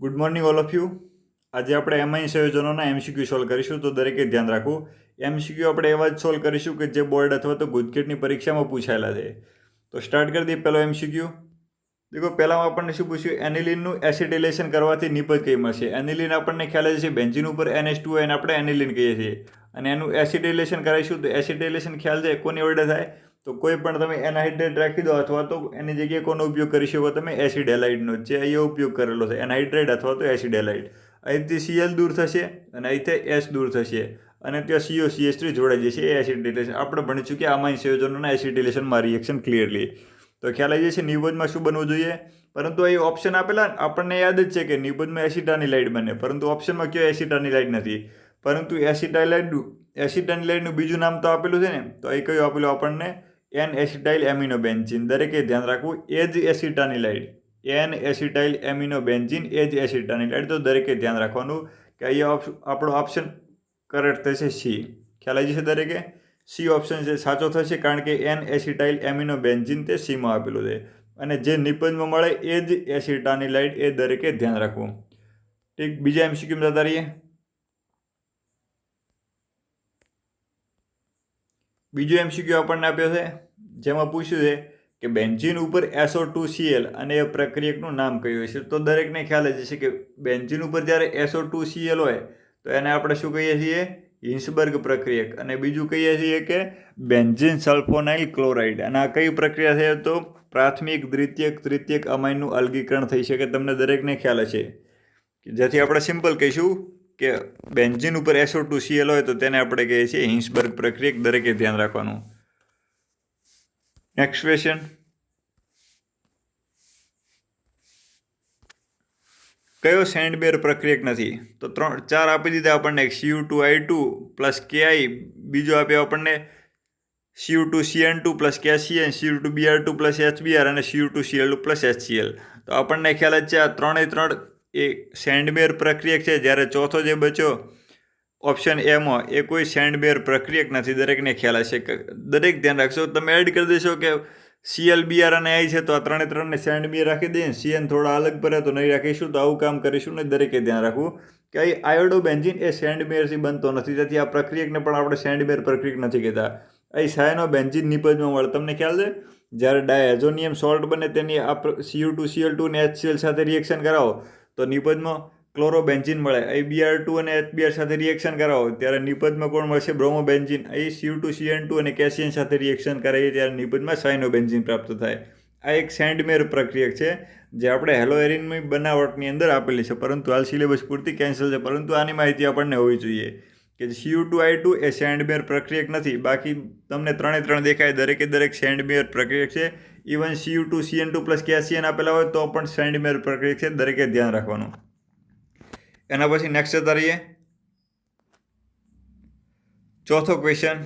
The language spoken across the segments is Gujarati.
Good morning all of you. આજે આપણે એમઆઈ સંયોજનોના એમસીક્યુ સોલ્વ કરીશું, તો દરેકે ધ્યાન રાખવું. એમસીક્યુ આપણે એવા જ સોલ્વ કરીશું કે જે બોર્ડ અથવા તો ગુજકેટની પરીક્ષામાં પૂછાયેલા છે. તો સ્ટાર્ટ કરી દઈએ. પહેલો એમસીક્યુ દેખો. પહેલામાં આપણને શું પૂછ્યું? એનિલિનનું એસિટાઇલેશન કરવાથી નિપજ કઈ મળશે? એનિલિન આપણને ખ્યાલ છે બેન્ઝીન ઉપર NH2 એને આપણે એનિલિન કહીએ છીએ, અને એનું એસિટાઇલેશન કરાવીશું. તો એસિટાઇલેશન ખ્યાલ છે કોની વડે થાય? તો કોઈ પણ તમે એનહાઇડ્રેટ રાખી દો, અથવા તો એની જગ્યાએ કોનો ઉપયોગ કરી શકો તમે? એસિડ હેલાઇડનો, જે અહીંયા ઉપયોગ કરેલો છે, એનહાઇડ્રેટ અથવા તો એસિડ હેલાઇડ. અહીંથી Cl દૂર થશે અને અહીંથી S દૂર થશે, અને ત્યાં COCH3 જોડાઈ જશે. એ એસિટાઇલેશન આપણે ભણીશું કે આમાં સંયોજનોના એસિટાઇલેશનમાં રિએક્શન ક્લિયરલી. તો ખ્યાલ આવી જશે નિપજમાં શું બનવું જોઈએ. પરંતુ અહીં ઓપ્શન આપેલા આપણને યાદ જ છે કે નિપજમાં એસિટાનિલાઇડ બને, પરંતુ ઓપ્શનમાં કયો એસિટાનિલાઇડ નથી. પરંતુ એસિટાનિલાઇડનું બીજું નામ તો આપેલું છે ને, તો અહીં કયું આપેલું આપણને? N-એસિટાઇલ એમિનોબેન્ઝીન. દરેકે ધ્યાન રાખવું. એ જ એસિટાનિલાઇડ, N-એસિટાઇલ એમિનોબેન્ઝીન, એ જ એસિટાનિલાઇડ. તો દરેકે ધ્યાન રાખવાનું કે અહીંયા આપણો ઓપ્શન કરેક્ટ થશે C. ખ્યાલ આવી જશે દરેકે? C ઓપ્શન છે સાચો થશે, કારણ કે N-એસિટાઇલ એમિનોબેન્ઝીન તે Cમાં આપેલું છે, અને જે નિપજમાં મળે એ જ એસિટાનિલાઇડ. એ દરેકે ધ્યાન રાખવું. ઠીક, બીજા એમસીક્યુમાં જતા રહીએ. બીજો એમસીક્યુ આપણને આપ્યો છે, જેમાં પૂછ્યું છે કે બેન્ઝીન ઉપર SO2Cl અને એ પ્રક્રિયકનું નામ કયું હશે? તો દરેકને ખ્યાલ જ હશે કે બેન્ઝીન ઉપર જ્યારે SO2Cl હોય તો એને આપણે શું કહીએ છીએ? હિન્સબર્ગ પ્રક્રિયક. અને બીજું કહીએ છીએ કે બેન્ઝીન સલ્ફોનાઇલ ક્લોરાઇડ. અને આ કઈ પ્રક્રિયા છે? તો પ્રાથમિક, દ્વિતીયક, તૃતીયક અમાઇનનું અલગીકરણ થઈ શકે. તમને દરેકને ખ્યાલ હશે, જેથી આપણે સિમ્પલ કહીશું કે બેન્ઝીન ઉપર SO2Cl હોય તો તેને આપણે કહીએ છીએ હિન્સબર્ગ પ્રક્રિયક. દરેકે ધ્યાન રાખવાનું. Next question. કયો સેન્ડબેર પ્રક્રિયક નથી? તો 4 આપી દીધા આપણને. Cu2I2 પ્લસ Ki, બીજો આપ્યો આપણને Cu2Cn2 plus KCN, Cu2Br2 plus HBr અને Cu2Cl2 પ્લસ HCl. તો આપણને ખ્યાલ જ છે આ ત્રણે એ સેન્ડબેર પ્રક્રિયક છે. જ્યારે ચોથો જે બચ્યો ઓપ્શન એમાં, એ કોઈ સેન્ડબેર પ્રક્રિયક નથી. દરેકને ખ્યાલ હશે. દરેક ધ્યાન રાખશો. તમે એડ કરી દેશો કે Cl, Br અને I છે, તો આ ત્રણે સેન્ડબેર રાખી દઈએ. Cn થોડા અલગ પડે તો નહીં રાખીશું. તો આવું કામ કરીશું ને. દરેકે ધ્યાન રાખવું કે અહીં આયોડોબેન્ઝીન એ સેન્ડબેરથી બનતો નથી, તેથી આ પ્રક્રિયકને પણ આપણે સેન્ડબેર પ્રક્રિયક નથી કહેતા. અહીં સાયનોબેન્ઝીન નિપજમાં મળે. તમને ખ્યાલ છે જ્યારે ડાયઝોનિયમ સોલ્ટ બને તેની આ Cu2Cl2 અને HCl સાથે રિએક્શન કરાવો તો નિપજમાં ક્લોરોબેન્ઝીન મળે. અહીં Br2 અને HBr સાથે રિએક્શન કરાવો ત્યારે નિપજમાં કોણ મળશે? બ્રોમોબેન્ઝીન. અહીં Cu2Cn2 અને કેસિયન સાથે રિએક્શન કરાવીએ ત્યારે નિપજમાં સાયનોબેન્ઝીન પ્રાપ્ત થાય. આ એક સેન્ડમેર પ્રક્રિયક છે જે આપણે હેલોએરિનની બનાવટની અંદર આપેલી છે, પરંતુ હાલ સિલેબસ પૂરતી કેન્સલ છે. પરંતુ આની માહિતી આપણને હોવી જોઈએ કે Cu2I2 એ સેન્ડમેર પ્રક્રિયક નથી. બાકી તમને ત્રણે દેખાય, દરેક સેન્ડમેર પ્રક્રિયક છે. ઇવન Cu2Cn2 પ્લસ કેસિયન આપેલા હોય તો પણ સેન્ડમેર પ્રક્રિયક છે. દરેકે ધ્યાન રાખવાનું. એના પછી નેક્સ્ટ જતા રહીએ. ચોથો ક્વેશ્ચન.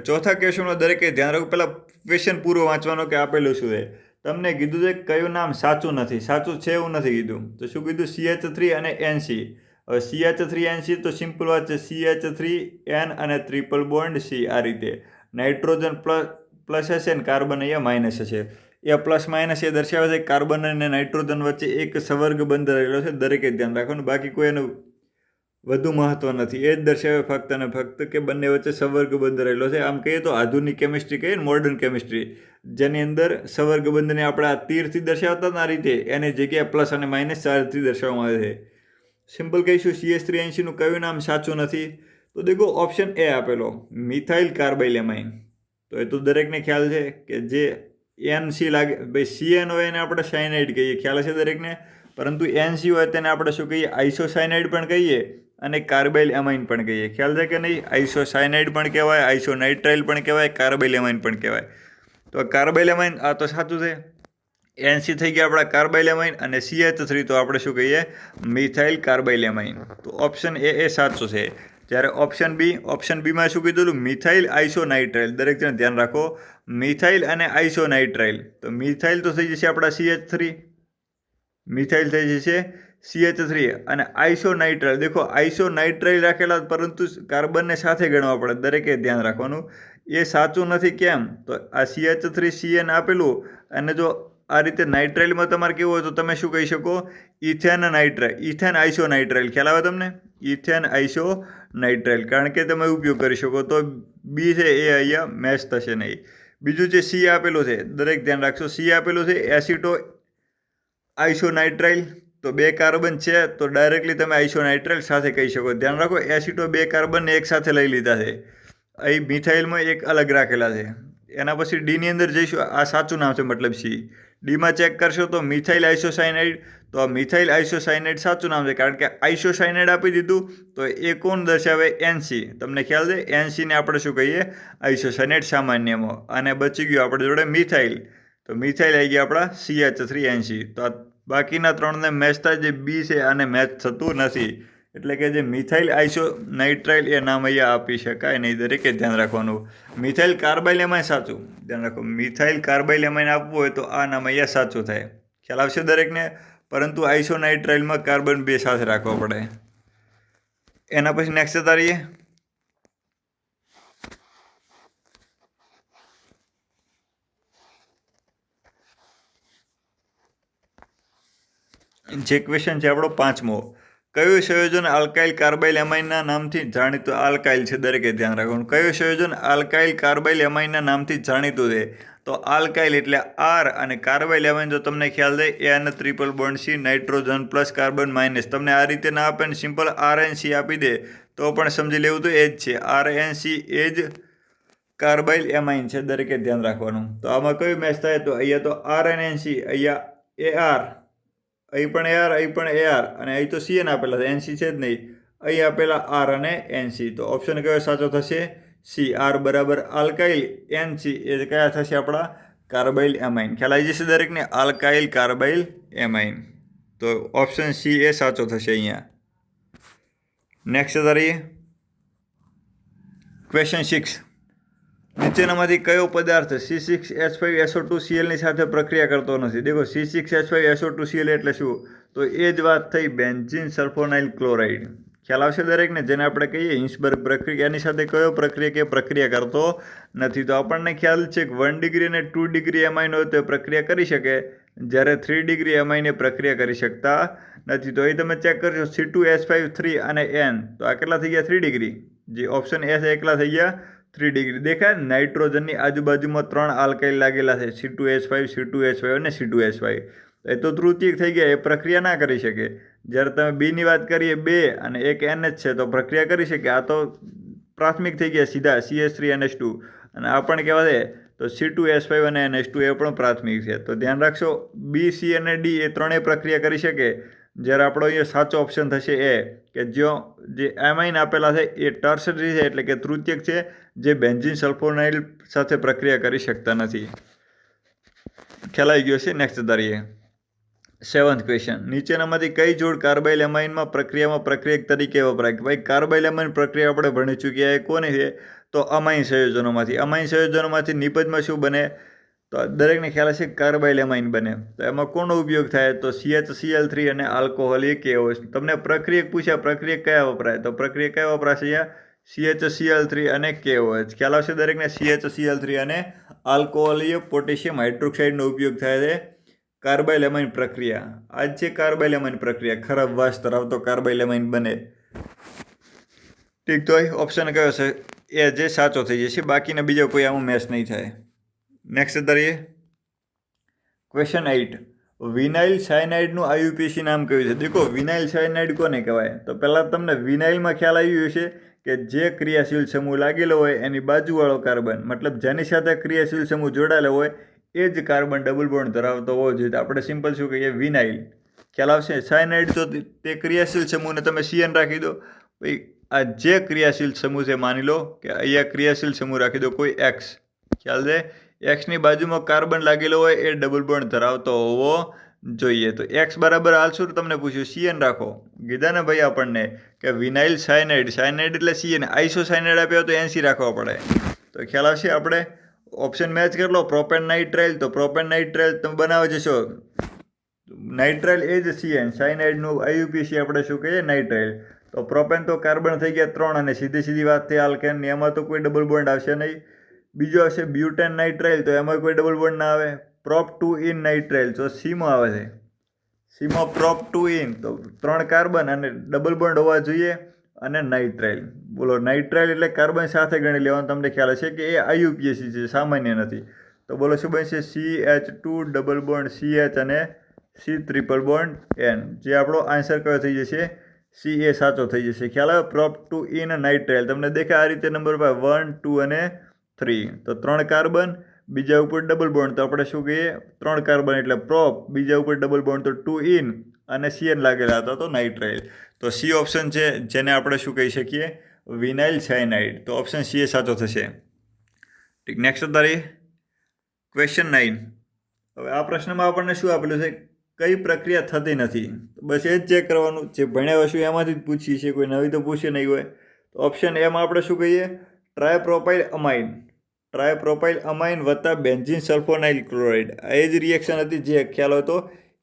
ચોથા ક્વેશ્ચનમાં દરેકે ધ્યાન રાખવું. પહેલાં ક્વેશ્ચન પૂરો વાંચવાનો કે આપેલું શું છે. તમને કીધું છે કયું નામ સાચું નથી. સાચું છે એવું નથી કીધું. તો શું કીધું? CH3 અને NC. હવે CH3NC તો સિમ્પલ વાત છે. CH3N અને ટ્રિપલ બોન્ડ C. આ રીતે નાઇટ્રોજન પ્લસ હશે ને કાર્બન અહીંયા માઇનસ હશે. એ પ્લસ માઇનસ એ દર્શાવે છે કાર્બન અને નાઇટ્રોજન વચ્ચે એક સંવર્ગ બંધ રહેલો છે. દરેકે ધ્યાન રાખવાનું. બાકી કોઈ એનું વધુ મહત્વ નથી. એ જ દર્શાવે ફક્ત અને ફક્ત કે બંને વચ્ચે સંવર્ગ બંધ રહેલો છે. આમ કહીએ તો આધુનિક કેમિસ્ટ્રી કહીએ ને, મોડર્ન કેમિસ્ટ્રી, જેની અંદર સંવર્ગ બંધને આપણે આ તીરથી દર્શાવતા આ રીતે, એની જગ્યાએ પ્લસ અને માઇનસ 4થી દર્શાવવામાં આવે છે. સિમ્પલ કહીશું CH3NC નું કયું નામ સાચું નથી? તો દેખો ઓપ્શન એ આપેલો મિથાઇલ કાર્બાઇલેમાઇન. તો એ તો દરેકને ખ્યાલ છે કે જે NC લાગે, ભાઈ CN હોય એને આપણે સાયનાઇડ કહીએ. ખ્યાલ હશે દરેકને. પરંતુ NC હોય તેને આપણે શું કહીએ? આઇસોસાયનાઇડ પણ કહીએ અને કાર્બાઇલ એમાઇન પણ કહીએ. ખ્યાલ છે કે નહીં? આઇસોસાયનાઇડ પણ કહેવાય, આઇસોનાઇટ્રાઇલ પણ કહેવાય, કાર્બાઇલ એમાઇન પણ કહેવાય. તો કાર્બાઇલ એમાઇન આ તો સાચું છે. NC થઈ ગયા આપણા કાર્બાઇલ એમાઇન, અને CH3 તો આપણે શું કહીએ? Methyl carbyl amine. તો ઓપ્શન એ સાચો છે. જ્યારે ઓપ્શન બીમાં શું કીધું? મિથાઇલ આઇસોનાઇટ્રાઇલ. દરેક જણ ધ્યાન રાખો. મિથાઇલ અને આઇસોનાઇટ્રાઇલ. તો મિથાઇલ તો થઈ જશે આપણા CH3, મિથાઇલ થઈ જશે CH3, અને આઇસોનાઇટ્રાઇલ. દેખો આઇસોનાઇટ્રાઇલ રાખેલા, પરંતુ કાર્બનને સાથે ગણવા પડે. દરેકે ધ્યાન રાખવાનું. એ સાચું નથી. કેમ? તો આ CH3CN આપેલું, અને જો આ રીતે નાઇટ્રાઇલમાં તમારે કેવું હોય તો તમે શું કહી શકો, ethane nitrile, ethane iso nitrile. ખ્યાલ આવે તમને? ઇથેન આઇસો નાઇટ્રાઇલ, કારણ કે તમે ઉપયોગ કરી શકો. તો બી છે એ અહીંયા મેચ થશે નહીં. બીજું જે સી આપેલું છે, દરેક ધ્યાન રાખશો, સી આપેલું છે એસિટો આઇસો નાઇટ્રાઇલ. તો 2 કાર્બન છે તો ડાયરેક્ટલી તમે આઇસો નાઇટ્રાઇલ સાથે કહી શકો. ધ્યાન રાખો, એસિટો 2 કાર્બનને એક સાથે લઈ લીધા છે. અહીં મિથાઇલમાં એક અલગ રાખેલા છે. એના પછી ડીની અંદર જઈશું. આ સાચું નામ છે, મતલબ સી. ડીમાં ચેક કરશો તો મિથાઇલ આઇસોસાયનાઇડ. તો આ મિથાઇલ આઇસોસાયનાઇડ સાચું નામ છે, કારણ કે આઇસોસાયનાઇડ આપી દીધું તો એ કોણ દર્શાવે? એનસી. તમને ખ્યાલ છે? એનસીને આપણે શું કહીએ? આઇસોસાયનાઇડ સામાન્યમાં. અને બચી ગયું આપણે જોડે મિથાઇલ. તો મિથાઇલ આવી ગયા આપણા CH3NC. તો આ બાકીના 3ને મેચ થાય, જે બી છે આને મેચ થતું નથી. એટલે કે જે મિથાઇલ આઇસો નાઇટ્રાઇલ એ નામ અહીંયા આપી શકાય નહીં. દરેકે ધ્યાન રાખવાનું. મિથાઇલ કાર્બાઇલ એમાઇન સાચું. ધ્યાન રાખો, મિથાઇલ કાર્બાઇલ એમાઇન આપવું હોય તો આ નામ અહીંયા સાચું થાય. ખ્યાલ આવશે દરેકને? પરંતુ આઇસો નાઇટ્રાઇલમાં કાર્બન 2 સાથે રાખવો પડે. એના પછી નેક્સ્ટ જતા રહીએ. જે ક્વેશ્ચન છે આપણો 5મો. કયું સંયોજન આલ્કાઇલ કાર્બાઇલ એમાઇનના નામથી જાણીતું? આલ્કાઇલ છે, દરેકે ધ્યાન રાખવાનું. કયું સંયોજન આલ્કાઇલ કાર્બાઇલ એમાઇનના નામથી જાણીતું છે? તો આલ્કાઇલ એટલે આર, અને કાર્બાઇલ એમાઇન તો તમને ખ્યાલ છે N triple bond C, nitrogen plus carbon minus. તમને આ રીતે ના આપે ને સિમ્પલ RNC આપી દે તો પણ સમજી લેવું તો એ જ છે. RNC એ જ કાર્બાઇલ એમાઇન છે, દરેકે ધ્યાન રાખવાનું. તો આમાં કયું મેચ થાય? તો અહીંયા તો RNC, અહીંયા AR, અહીં પણ AR, અહીં પણ AR, અને અહીં તો CN આપેલા છે, NC છે જ નહીં. અહીં આપેલા R અને NC. તો ઓપ્શન કયો સાચો થશે? C. R બરાબર આલ્કાઇલ, NC એ કયા થશે? આપણા કાર્બાઇલ એમાઇન. ખ્યાલ આવી જશે દરેકને? Alkyl carbyl amine. તો ઓપ્શન C એ સાચો થશે અહીંયા. નેક્સ્ટ કરીએ. ક્વેશ્ચન 6. નીચેનામાંથી કયો પદાર્થ C6H5SO2Cl ની સાથે પ્રક્રિયા કરતો નથી? દેખો, C6H5SO2Cl એટલે શું? તો એ જ વાત થઈ બેન્ઝીન સલ્ફોનાઇલ ક્લોરાઇડ. ખ્યાલ આવશે દરેકને? જેને આપણે કહીએ હિન્સબર્ગ પ્રક્રિયા. એની સાથે કયો પ્રક્રિયા કરતો નથી? તો આપણને ખ્યાલ છે કે 1 ડિગ્રી અને 2 ડિગ્રી એમાઇન હોય તો એ પ્રક્રિયા કરી શકે, જ્યારે 3 ડિગ્રી એમાઇન એ પ્રક્રિયા કરી શકતા નથી. તો અહીં તમે ચેક કરશો, C2H5 3 અને N. તો આ કેટલા થઈ ગયા? 3 ડિગ્રી. જે ઓપ્શન એ છે એકલા થઈ ગયા 3 ડિગ્રી. દેખાય? નાઇટ્રોજનની આજુબાજુમાં 3 આલ્કાઇલ લાગેલા છે, C2H5, C2H5 અને C2H5. એ તો તૃતીયક થઈ ગયા, એ પ્રક્રિયા ના કરી શકે. જ્યારે તમે બીની વાત કરીએ 2 અને એક NH છે તો પ્રક્રિયા કરી શકે. આ તો પ્રાથમિક થઈ ગયા સીધા CH3NH2. અને આ પણ કહેવા છે તો C2H5 અને NH2 એ પણ પ્રાથમિક છે. તો ધ્યાન રાખશો, B, C અને D એ ત્રણેય પ્રક્રિયા કરી શકે. જ્યારે આપણો અહીંયા સાચો ઓપ્શન થશે એ, કે જે એમાઇન આપેલા છે એ ટર્સરી છે, એટલે કે તૃતીયક છે, જે બેન્ઝીન સલ્ફોનાઇલ સાથે પ્રક્રિયા કરી શકતા નથી. ખ્યાલ આવી ગયો છે? નેક્સ્ટ તારીએ. 7th question. નીચેનામાંથી કઈ જોડ કાર્બાઇલ એમાઇનમાં પ્રક્રિયક તરીકે વપરાય? કે ભાઈ કાર્બાઇલ એમાઇન પ્રક્રિયા આપણે ભણી ચૂક્યા. એ કોની છે? તો અમાઇન સંયોજનોમાંથી. અમાઇન સંયોજનોમાંથી નિપજમાં શું બને? તો દરેકને ખ્યાલ હશે કાર્બાઇલ એમાઇન બને. તો એમાં કોનો ઉપયોગ થાય? તો CHCl3 અને આલ્કોહોલ એ KOH. તમને પ્રક્રિયક પૂછ્યા, પ્રક્રિયક કયા વપરાય? તો પ્રક્રિયક કયા વપરાશે અહીંયા? CHCl3 અને KOH. ખ્યાલ આવશે દરેકને? CHCl3 અને આલ્કોહોલીય પોટેશિયમ હાઇડ્રોક્સાઇડનો ઉપયોગ થાય છે કાર્બાઇલ એમાઇન પ્રક્રિયા. આ જ છે કાર્બાઇલ એમાઇન પ્રક્રિયા. ખરાબ વાસ ધરાવતો કાર્બાઇલ એમાઇન બને. ઠીક. તો ઓપ્શન કયો છે? એ જે સાચો થઈ જશે. બાકીના બીજો કોઈ આમાં મેચ નહીં થાય. નેક્સ્ટ કરીએ. ક્વેશ્ચન 8. વિનાઇલ સાયનાઇડનું IUPAC નામ કયું છે? દેખો, વિનાઇલ સાયનાઇડ કોને કહેવાય? તો પહેલાં તમને વિનાઇલમાં ખ્યાલ આવ્યું હશે કે જે ક્રિયાશીલ સમૂહ લાગેલો હોય એની બાજુવાળો કાર્બન, મતલબ જેની સાથે ક્રિયાશીલ સમૂહ જોડાયેલો હોય એ જ કાર્બન ડબલ બોન્ડ ધરાવતો હોવો જોઈએ. આપણે સિમ્પલ શું કહીએ? વિનાઇલ. ખ્યાલ આવશે? સાયનાઇડ તો તે ક્રિયાશીલ સમૂહને તમે CN રાખી દો. ભાઈ આ જે ક્રિયાશીલ સમૂહ છે, માની લો કે અહીંયા ક્રિયાશીલ સમૂહ રાખી દો કોઈ X. ખ્યાલ છે? Xની બાજુમાં કાર્બન લાગેલો હોય એ ડબલ બોન્ડ ધરાવતો હોવો જોઈએ. તો X બરાબર હાલશું તમને પૂછ્યું CN રાખો. કીધા ને ભાઈ આપણને કે વિનાઇલ સાયનાઇડ, સાયનાઇડ એટલે CN. આઇસો સાયનાઇડ આપ્યો તો NC રાખવા પડે. તો ખ્યાલ આવશે? આપણે ઓપ્શન મેચ કરી લો. પ્રોપેન નાઇટ્રાઇલ, તો પ્રોપેન નાઇટ્રાઇલ તમે બનાવી જશો. નાઇટ્રાઇલ એ જ CN. સાયનાઇડનું IUPAC આપણે શું કહીએ? નાઇટ્રાઇલ. તો પ્રોપેન તો કાર્બન થઈ ગયા 3 અને સીધી વાત થઈ આલ્કેનની. એમાં તો કોઈ ડબલ બોન્ડ આવશે નહીં. બીજો હશે બ્યુટેન નાઇટ્રાઇલ, તો એમાં કોઈ ડબલ બોન્ડ ના આવે. પ્રોપ 2 ઇન નાઇટ્રાઇલ, તો સીમાં આવે છે. સીમાં પ્રોપ 2 ઇન, તો 3 કાર્બન અને ડબલ બોન્ડ હોવા જોઈએ અને નાઇટ્રાઇલ. બોલો, નાઇટ્રાઇલ એટલે કાર્બન સાથે ગણી લેવાનું. તમને ખ્યાલ હશે કે એ IUPAC છે, સામાન્ય નથી. તો બોલો શું બનશે? CH2 ડબલ બોન્ડ CH અને C ટ્રિપલ બોન્ડ N. જે આપણો આન્સર કયો થઈ જશે? C એ સાચો થઈ જશે. ખ્યાલ આવે? પ્રોપ 2 ઇન નાઇટ્રાઇલ તમને દેખાય આ રીતે નંબર પર 1, 2 અને 3. તો 3 કાર્બન, બીજા ઉપર ડબલ બોન્ડ, તો આપણે શું કહીએ? 3 કાર્બન એટલે પ્રોપ, બીજા ઉપર ડબલ બોન્ડ તો 2 ઇન અને CN લાગેલા હતા તો નાઇટ્રાઇલ. તો C ઓપ્શન છે જેને આપણે શું કહી શકીએ? Vinyl cyanide. તો ઓપ્શન C એ સાચો થશે. ઠીક, નેક્સ્ટ તારી ક્વેશ્ચન 9. હવે આ પ્રશ્નમાં આપણને શું આપેલું છે? કઈ પ્રક્રિયા થતી નથી. બસ એ જ ચેક કરવાનું. જે ભણ્યા હશું એમાંથી જ પૂછીએ છીએ, કોઈ નવી તો પૂછે નહીં હોય. તો ઓપ્શન એમાં આપણે શું કહીએ? ટ્રાયપ્રોપાઇલ અમાઇન. ટ્રાયપ્રોપાઇલ અમાઇન વત્તા બેન્ઝીન સલ્ફોનાઇલ ક્લોરાઇડ. આ એ જ રિએક્શન હતી જે ખ્યાલ હોય તો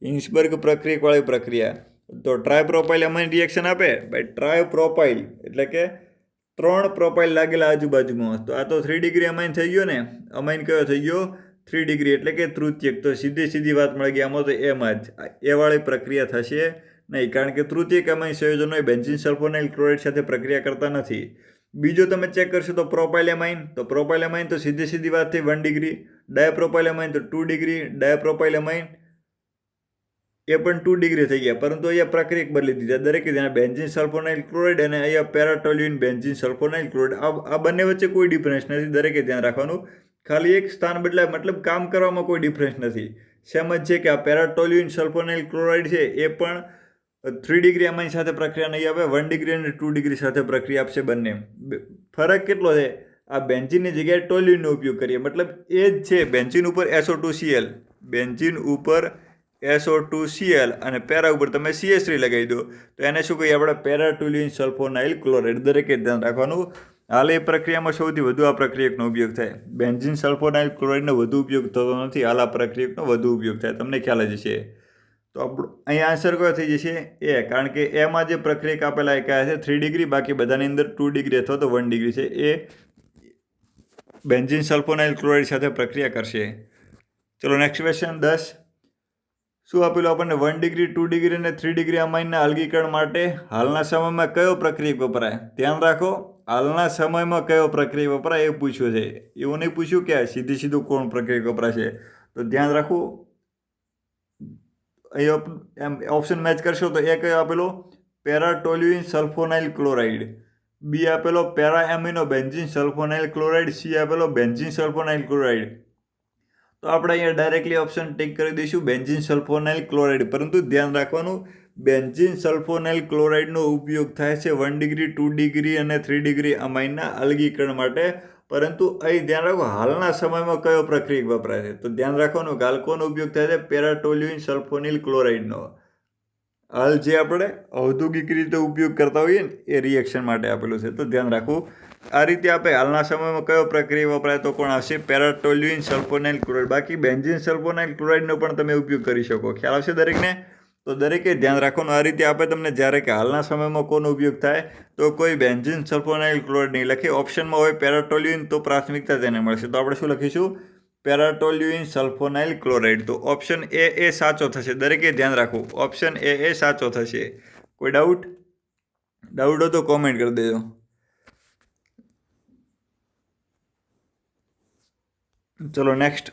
હિન્સબર્ગ પ્રક્રિયાવાળી પ્રક્રિયા. તો ટ્રાયપ્રોપાઇલ અમાઇન રિએક્શન આપે ભાઈ. ટ્રાયપ્રોપાઇલ એટલે કે 3 પ્રોપાઇલ લાગેલા આજુબાજુમાં. તો આ તો 3 ડિગ્રી અમાઇન થઈ ગયો ને. અમાઇન કયો થઈ ગયો? 3 ડિગ્રી એટલે કે તૃતીયક. તો સીધી વાત મળી ગઈ. આમાં તો એમાં જ એ વાળી પ્રક્રિયા થશે નહીં, કારણ કે તૃતીયક અમાઇન સંયોજનો એ બેન્ઝીન સલ્ફોનાઇલ ક્લોરાઇડ સાથે પ્રક્રિયા કરતા નથી. બીજો તમે ચેક કરશો તો પ્રોપાઇલ એમાઇન. તો પ્રોપાઇલ એમાઇન તો સીધી વાત થઈ 1 ડિગ્રી. ડાયપ્રોપાઇલ એમાઇન તો 2 ડિગ્રી. ડાયપ્રોપાઇલ એમાઇન એ પણ 2 ડિગ્રી થઈ ગયા, પરંતુ અહીંયા પ્રક્રિયા બદલી દીધા. દરેકે ત્યાં બેન્ઝીન સલ્ફોનાઇલ ક્લોરાઇડ અને અહીંયા પેરાટોલ્યુઇન બેન્ઝીન સલ્ફોનાઇલ ક્લોરાઇડ. આ બંને વચ્ચે કોઈ ડિફરન્સ નથી. દરેકે ધ્યાન રાખવાનું. ખાલી એક સ્થાન બદલાય, મતલબ કામ કરવામાં કોઈ ડિફરન્સ નથી. સેમ જ છે કે આ પેરાટોલ્યુઇન સલ્ફોનાઇલ ક્લોરાઇડ છે એ પણ 3 ડિગ્રી અમાઇન સાથે પ્રક્રિયા નહીં આપે, 1 ડિગ્રી અને 2 ડિગ્રી સાથે પ્રક્રિયા આપશે બંને. ફરક કેટલો છે? આ બેન્ઝીનની જગ્યાએ ટોલ્યુઇનનો ઉપયોગ કરીએ, મતલબ એ જ છે. બેન્ઝીન ઉપર SO2Cl, બેન્ઝીન ઉપર SO2Cl અને પેરા ઉપર તમે CH3 લગાવી દો, તો એને શું કહીએ આપણે? પેરાટોલ્યુઇન સલ્ફોનાઇલ ક્લોરાઇડ. દરેકે ધ્યાન રાખવાનું. હાલ એ પ્રક્રિયામાં સૌથી વધુ આ પ્રક્રિયકનો ઉપયોગ થાય. બેન્ઝીન સલ્ફોનાઇલ ક્લોરાઇડનો વધુ ઉપયોગ થતો નથી. હાલ આ પ્રક્રિયકનો વધુ ઉપયોગ થાય, તમને ખ્યાલ જ છે. તો આપણું અહીંયા આન્સર કયો થઈ જશે? એ. કારણ કે એમાં જે પ્રક્રિયક આપેલા એ કયા છે? 3 ડિગ્રી. બાકી બધાની અંદર 2 ડિગ્રી અથવા તો 1 ડિગ્રી છે. એ બેન્ઝીન સલ્ફોનાઇલ ક્લોરાઇડ સાથે પ્રક્રિયા કરશે. ચલો નેક્સ્ટ ક્વેશ્ચન 10. શું આપેલું આપણને? 1 ડિગ્રી, 2 ડિગ્રી અને 3 ડિગ્રી અમાઇનના અલગીકરણ માટે હાલના સમયમાં કયો પ્રક્રિયક વપરાય? ધ્યાન રાખો, હાલના સમયમાં કયો પ્રક્રિયક વપરાય એ પૂછ્યું છે. એવું નહીં પૂછ્યું કે સીધું કોણ પ્રક્રિયક વપરાશે. તો ધ્યાન રાખવું. અહીં ઓપ્શન મેચ કરશો તો એ કયો આપેલો? પેરાટોલ્યુઇન સલ્ફોનાઇલ ક્લોરાઇડ. બી આપેલો para amino benzene sulphonyl chloride. C આપેલો બેન્ઝીન સલ્ફોનાઇલ ક્લોરાઇડ. તો આપણે અહીંયા ડાયરેક્ટલી ઓપ્શન ટિક કરી દઈશું બેન્ઝીન સલ્ફોનાઇલ ક્લોરાઇડ. પરંતુ ધ્યાન રાખવાનું, બેન્ઝીન સલ્ફોનાઇલ ક્લોરાઇડનો ઉપયોગ થાય છે 1 ડિગ્રી, 2 ડિગ્રી અને 3 ડિગ્રી અમાઇનના અલગીકરણ માટે. પરંતુ અહીં ધ્યાન રાખો, હાલના સમયમાં કયો પ્રક્રિયક વપરાય છે? તો ધ્યાન રાખવાનું કે હાલ કોનો ઉપયોગ થાય છે? પેરાટોલ્યુઇન સલ્ફોનિલ ક્લોરાઇડનો. હાલ જે આપણે ઔદ્યોગિક રીતે ઉપયોગ કરતા હોઈએ ને એ રિએક્શન માટે આપેલું છે. તો ધ્યાન રાખવું. આ રીતે આપણે હાલના સમયમાં કયો પ્રક્રિયા વપરાય તો કોણ આવશે? પેરાટોલ્યુઇન સલ્ફોનાઇલ ક્લોરાઇડ. બાકી બેન્ઝીન સલ્ફોનાઇલ ક્લોરાઇડનો પણ તમે ઉપયોગ કરી શકો. ખ્યાલ આવશે દરેકને? તો દરેકે ધ્યાન રાખવાનું. આ રીતે આપણે તમને જ્યારે કે હાલના સમયમાં કોનો ઉપયોગ થાય તો કોઈ બેન્ઝીન સલ્ફોનાઇલ ક્લોરાઇડ નહીં લખે. ઓપ્શનમાં હોય પેરાટોલ્યુઇન તો પ્રાથમિકતા તેને મળશે. તો આપણે શું લખીશું? પેરાટોલ્યુઇન સલ્ફોનાઇલ ક્લોરાઇડ. તો ઓપ્શન એ સાચો થશે. દરેકે ધ્યાન રાખવું. ઓપ્શન એ સાચો થશે. કોઈ ડાઉટ હોય તો કોમેન્ટ કરી દેજો. ચલો નેક્સ્ટ.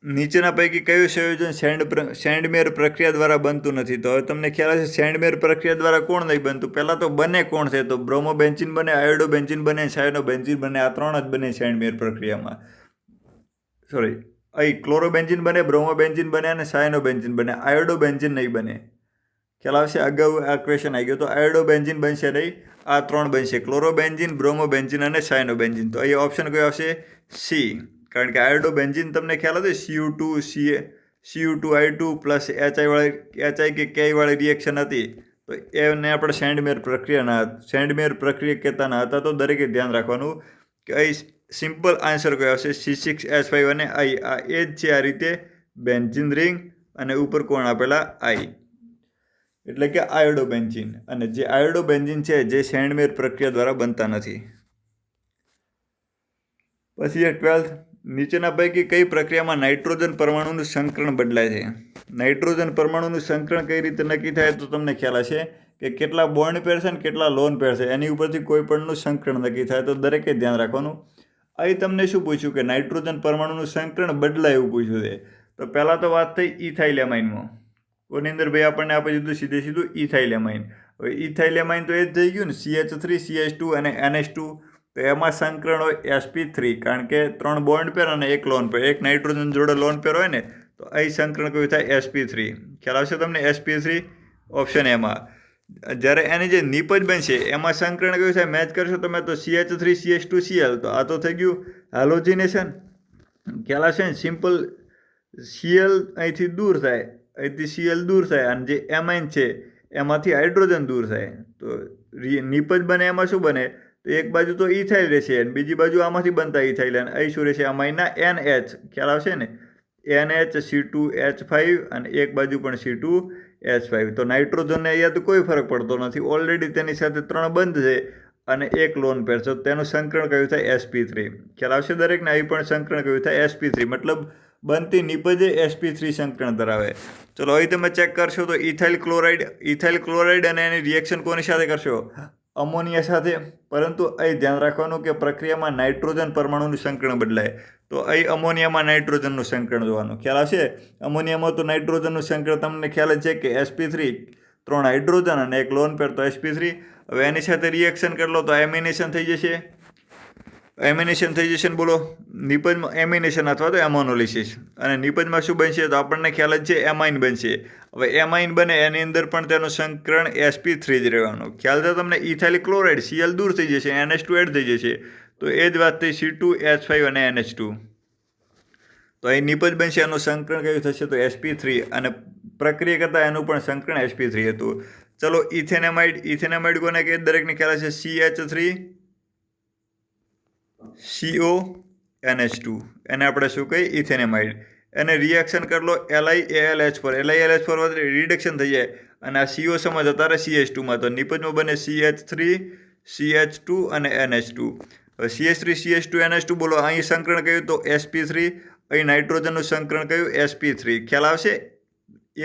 નીચેના પૈકી કયું સંયોજન સેન્ડમેર પ્રક્રિયા દ્વારા બનતું નથી? તો હવે તમને ખ્યાલ હશે સેન્ડમેર પ્રક્રિયા દ્વારા કોણ નહીં બનતું? પહેલાં તો બને કોણ છે? તો બ્રોમોબેન્ઝીન બને, આયોડોબેન્ઝીન બને, સાયનોબેન્ઝીન બને. આ 3 જ બને સેન્ડમેર પ્રક્રિયામાં. સોરી, અહીં ક્લોરોબેન્ઝીન બને, બ્રોમોબેન્ઝીન બને અને સાયનોબેન્ઝીન બને. આયોડોબેન્ઝીન નહીં બને. ખ્યાલ આવશે? અગાઉ આ ક્વેશ્ચન આવી ગયો. તો આયોડોબેન્ઝીન બનશે નહીં, આ 3 બનશે: ક્લોરોબેન્ઝીન, બ્રોમોબેન્ઝીન અને સાયનોબેન્ઝીન. તો અહીં ઓપ્શન કયો આવશે? સી. કારણ કે આયોડોબેન્ઝીન તમને ખ્યાલ હશે CU2I2 પ્લસ HI કે K વાળી રિએક્શન હતી. તો એને આપણે સેન્ડમેર પ્રક્રિયા કહેતા ન હતા. તો દરેકે ધ્યાન રાખવાનું કે અહીં સિમ્પલ આન્સર કયો આવશે? C6H5 અને I. આ એ જ છે. આ રીતે બેન્ઝીન રિંગ અને ઉપર કોણ આપેલા? I. એટલે કે આયોડોબેન્ઝીન. અને જે આયોડોબેન્ઝીન છે જે સેન્ડમેર પ્રક્રિયા દ્વારા બનતા નથી. પછી 12th નીચેના પૈકી કઈ પ્રક્રિયામાં નાઇટ્રોજન પરમાણુનું સંકરણ બદલાય છે? નાઇટ્રોજન પરમાણુનું સંકરણ કઈ રીતે નક્કી થાય તો તમને ખ્યાલ હશે કે કેટલા બોન્ડ પેર છે ને કેટલા લોન પેર છે એની ઉપરથી કોઈ પણનું સંકરણ નક્કી થાય, તો દરેકે ધ્યાન રાખવાનું. અહીં તમને શું પૂછ્યું કે નાઇટ્રોજન પરમાણુનું સંકરણ બદલાય એવું પૂછ્યું છે. તો પહેલાં તો વાત થઈ ઇથાઇલેમાઇનમાં. કોની અંદર ભાઈ આપણને આપી દીધું સીધું ઇથાઇલેમાઇન. હવે ઇથાઇલેમાઇન તો એ જ થઈ ગયું ને, CH3 CH2 અને NH2. તો એમાં સંકરણ હોય sp3, કારણ કે 3 બોન્ડ પેર અને 1 લોન પેર, એક નાઇટ્રોજન જોડે લોન પેર હોય ને, તો અહીં સંકરણ કયું થાય sp3. ખ્યાલ આવશે તમને? sp3 ઓપ્શન એમાં. જ્યારે એની જે નિપજ બનશે એમાં સંકરણ કયું થાય મેચ કરશો તમે તો CH3 CH2 Cl. તો આ તો થઈ ગયું હાલોજિનેશન. ખ્યાલ આવશે ને? સિમ્પલ Cl અહીંથી દૂર થાય, અહીંથી Cl દૂર થાય અને જે એમાઇન છે એમાંથી હાઇડ્રોજન દૂર થાય. તો નિપજ બને એમાં શું બને? તો એક બાજુ તો ઇથાઇલ રહેશે અને બીજી બાજુ આમાંથી બનતા ઇથાઇલ, અને અહીં શું રહેશે? અમાઇનના NH. ખ્યાલ આવશે ને? NH C2H5 અને એક બાજુ પણ C2H5. તો નાઇટ્રોજનને અહીંયા તો કોઈ ફરક પડતો નથી, ઓલરેડી તેની સાથે 3 બંધ છે અને 1 લોન પેર છે. તેનું સંકરણ કયું થાય? sp3. ખ્યાલ આવશે દરેકને? અહીં પણ સંકરણ કયું થાય? sp3. મતલબ બનતી નિપજે sp3 સંકરણ ધરાવે. ચલો અહીં તમે ચેક કરશો તો ઇથાઇલ ક્લોરાઇડ અને એની રિએક્શન કોની સાથે કરશો? અમોનિયા સાથે. પરંતુ અહીં ધ્યાન રાખવાનું કે પ્રક્રિયામાં નાઇટ્રોજન પરમાણુનું સંકરણ બદલાય. તો અહીં અમોનિયામાં નાઇટ્રોજનનું સંકરણ જોવાનું. ખ્યાલ આવશે? અમોનિયામાં તો નાઇટ્રોજનનું સંકરણ તમને ખ્યાલ જ છે કે sp3, 3 હાઇડ્રોજન અને 1 લોન પેર, તો sp3. હવે એની સાથે રિએક્શન કરી લો તો એમિનેશન થઈ જશે. એમિનેશન થઈ જશે ને બોલો, નિપજમાં એમિનેશન અથવા તો એમોનોલિસિસ. અને નિપજમાં શું બનશે? તો આપણને ખ્યાલ જ છે એમાઇન બનશે. હવે એમાઇન બને એની અંદર પણ તેનું સંકરણ sp3 જ રહેવાનું. ખ્યાલ છે તમને? ઇથાઇલ ક્લોરાઇડ Cl દૂર થઈ જશે, NH2 એડ થઈ જશે. તો એ જ વાત થઈ C2H5 અને NH2. તો અહીં નિપજ બનશે, એનું સંકરણ કયું થશે? તો sp3. અને પ્રક્રિયા કરતાં એનું પણ સંકરણ sp3 હતું. ચલો ઇથેનેમાઇડ કોને કહે? દરેકને ખ્યાલ હશે. CH3 CO NH2, એને આપણે શું કહીએ? ઇથેનેમાઇડ. એને રિએક્શન કરી લો LiAlH4. LiAlH4 રિડક્શન થઈ જાય અને આ CO સમજ અત્યારે CH2માં, તો નિપજમાં બને CH3 CH2 અને NH2. હવે CH3 CH2 NH2 બોલો, અહીં સંકરણ કયું? તો sp3. અહીં નાઇટ્રોજનનું સંકરણ કયું? sp3. ખ્યાલ આવશે?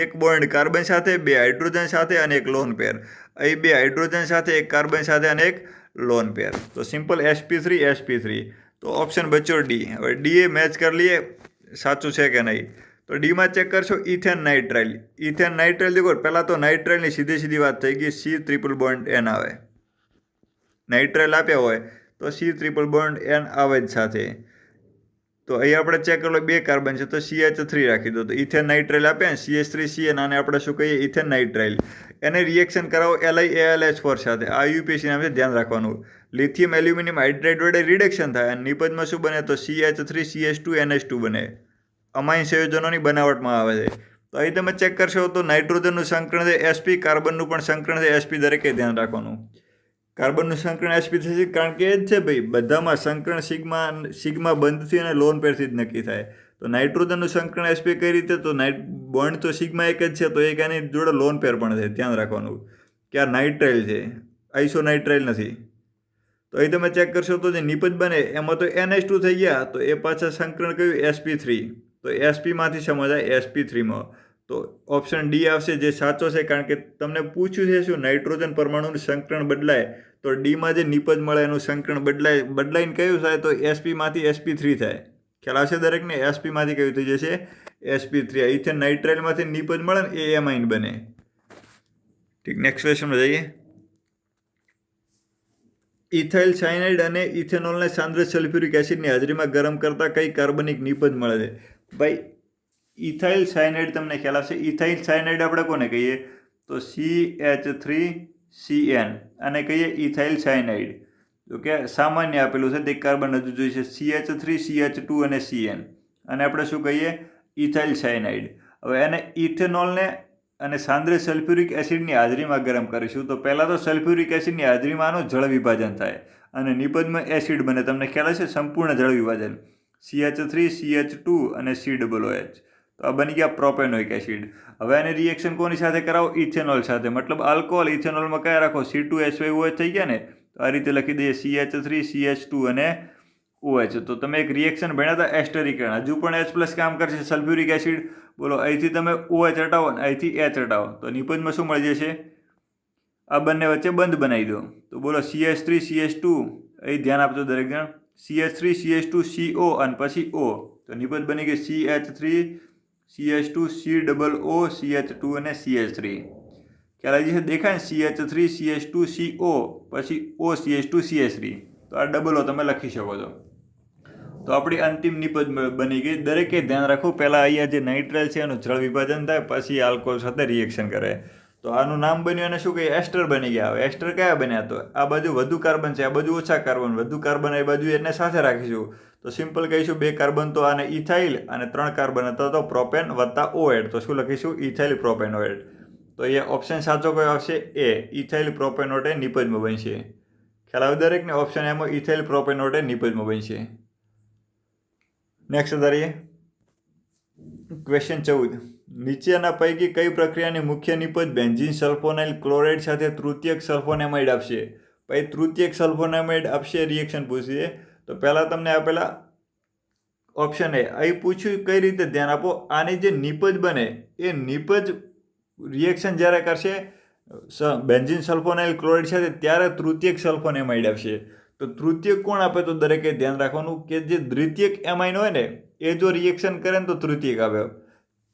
એક બોન્ડ કાર્બન સાથે, 2 હાઇડ્રોજન સાથે અને 1 લોન પેર. અહીં 2 હાઇડ્રોજન સાથે, 1 કાર્બન સાથે અને 1 લોન પેર. તો સિમ્પલ sp3. તો ઓપ્શન બચ્યો ડી. હવે ડી એ મેચ કરી લઈએ સાચું છે કે નહીં. તો ડીમાં ચેક કરશો ઇથેન નાઇટ્રાઇલ. દેખો પહેલાં તો નાઇટ્રાઇલની સીધી વાત થઈ ગઈ, C ટ્રિપલ બોન્ડ N આવે. નાઇટ્રાઇલ આપ્યા હોય તો C ટ્રિપલ બોન્ડ N આવે જ સાથે. તો અહીં આપણે ચેક કરી લો 2 કાર્બન છે તો CH3 રાખી દો. તો ઇથેન નાઇટ્રાઇલ આપ્યા ને CH3CN, આને આપણે શું કહીએ? Ethane nitrile. એને રિએક્શન કરાવો LiAlH4 સાથે. આ UPC નામ છે, ધ્યાન રાખવાનું. લિથિયમ એલ્યુમિનિયમ હાઇડ્રાઇડ વડે રિડક્શન થાય અને નિપજમાં શું બને? તો CH3 CH2 NH2 બને. અમાઇન સંયોજનોની બનાવટમાં આવે છે. તો અહીં તમે ચેક કરશો તો નાઇટ્રોજનનું સંકરણ છે sp, કાર્બનનું પણ સંકરણ છે sp. દરેકે ધ્યાન રાખવાનું. કાર્બનનું સંકરણ sp થશે, કારણ કે એ જ છે ભાઈ, બધામાં સંકરણ સિગ્મા બંધથી અને લોન પેરથી જ નક્કી થાય. તો નાઇટ્રોજનનું સંકરણ sp કઈ રીતે? તો બોન્ડ તો સિગ્મા એક જ છે, તો એક એની જોડે લોન પેર પણ છે. ધ્યાન રાખવાનું કે આ નાઇટ્રાઇલ છે, આઇસોનાઇટ્રાઇલ નથી. તો અહીં તમે ચેક કરશો તો જે નિપજ બને એમાં તો NH2 થઈ ગયા, તો એ પાછા સંકરણ કયું? sp3. તો sp માંથી સમજાય sp3માં. તો ઓપ્શન ડી આવશે, જે સાચો છે, કારણ કે તમને પૂછ્યું છે શું? નાઇટ્રોજન પરમાણુનું સંકરણ બદલાય તો ડીમાં જે નિપજ મળે એનું સંકરણ બદલાઈને કયું થાય? તો sp માંથી sp3 થાય. ખ્યાલ આવશે દરેકને? sp માંથી કયું થઈ જશે? sp3. ઇથેન નાઇટ્રાઇલમાંથી નિપજ મળે ને એ એમાઇન બને. ઠીક, નેક્સ્ટ ક્વેશ્ચનમાં જઈએ. ઇથાઇલ સાયનાઇડ અને ઇથેનોલને સાંદ્ર સલ્ફ્યુરિક એસિડની હાજરીમાં ગરમ કરતા કઈ કાર્બનિક નિપજ મળે છે? ભાઈ ઇથાઇલ સાયનાઇડ તમને ખ્યાલ આવશે. ઇથાઇલ સાયનાઇડ આપણે કોને કહીએ? તો CH3CN, અને કહીએ ઇથાઇલ સાયનાઇડ. તો કે સામાન્ય આપેલું છે, તે કાર્બન હજુ જોઈએ છે CH3 CH2 અને CN, અને આપણે શું કહીએ? Ethyl cyanide. હવે એને ઇથેનોલને અને સાંદ્ર સલ્ફ્યુરિક એસિડની હાજરીમાં ગરમ કરીશું. તો પહેલાં તો સલ્ફ્યુરિક એસિડની હાજરીમાં આનું જળ વિભાજન થાય અને નિપજમાં એસિડ બને. તમને ખ્યાલ હશે? સંપૂર્ણ જળ વિભાજન. CH3 CH2 અને COOH. તો આ બની ગયા પ્રોપેનોઇક એસિડ. હવે આને રિએક્શન કોની સાથે કરાવો? ઇથેનોલ સાથે. મતલબ આલ્કોહોલ ઇથેનોલમાં કયા રાખો? C2H5OH થઈ ગયા ને. તો આ રીતે લખી દઈએ CH3 CH2 અને OH. તો તમે એક રિએક્શન ભણ્યા હતા એસ્ટરીકરણ, હજુ પણ H+ કામ કરશે. સલ્ફ્યુરિક એસિડ, બોલો અહીંથી તમે OH હટાવો ને અહીંથી H હટાવો તો નિપજમાં શું મળી જશે? આ બંને વચ્ચે બંધ બનાવી દો તો બોલો CH3 CH2, અહીં ધ્યાન આપજો દરેક જણ. CH3 CH2 CO અને પછી O, તો નિપજ બની ગઈ CH3 CH2 COO CH2 અને CH3. ખ્યાલ આવી જશે? દેખાય ને CH3 CH2 CO પછી OCH2 CH3, તો આ ડબલ O તમે લખી શકો છો. તો આપણી અંતિમ નિપજ બની ગઈ. દરેકે ધ્યાન રાખવું, પહેલાં અહીંયા જે નાઇટ્રાઇલ છે એનું જળ વિભાજન થાય, પછી આલ્કોહોલ સાથે રિએક્શન કરે. તો આનું નામ બન્યું અને શું કહીએ? એસ્ટર બની ગયા. હવે એસ્ટર કયા બન્યા? તો આ બાજુ વધુ કાર્બન છે, આ બાજુ ઓછા કાર્બન. વધુ કાર્બન એ બાજુ એને સાથે રાખીશું તો સિમ્પલ કહીશું 2 કાર્બન તો આને ઇથાઇલ અને 3 કાર્બન હતા તો પ્રોપેન વત્તા OH, તો શું લખીશું? ઇથાઇલ પ્રોપેનોએટ. તો અહીંયા ઓપ્શન સાચો કયો આવશે? એ, ઇથાઇલ પ્રોપેનોટ એ નિપજમાં બનશે. ખ્યાલ આવે દરેકને? ઓપ્શન એમાં ઇથાઇલ પ્રોપેનોટ એ નિપજમાં બનશે. નેક્સ્ટ વધારીએ. ક્વેશ્ચન 14. નીચેના પૈકી કઈ પ્રક્રિયાની મુખ્ય નિપજ બેન્ઝીન સલ્ફોનાઇલ ક્લોરાઇડ સાથે તૃતીયક સલ્ફોનેમાઇડ આપશે? પછી તૃતીયક સલ્ફોનેમાઇડ આપશે રિએક્શન પૂછીએ તો પહેલાં તમને આપેલા ઓપ્શન એ અહીં પૂછ્યું કઈ રીતે ધ્યાન આપો. આની જે નિપજ બને એ નિપજ રિએક્શન જ્યારે કરશે બેન્ઝીન સલ્ફોનાઇલ ક્લોરાઇડ સાથે ત્યારે તૃતીયક સલ્ફોનેમાઇડ આપશે. તો તૃતીયક કોણ આપે? તો દરેકે ધ્યાન રાખવાનું કે જે દ્વિતીયક એમાઇન હોય ને એ જો રિએક્શન કરે ને તો તૃતીયક આવે.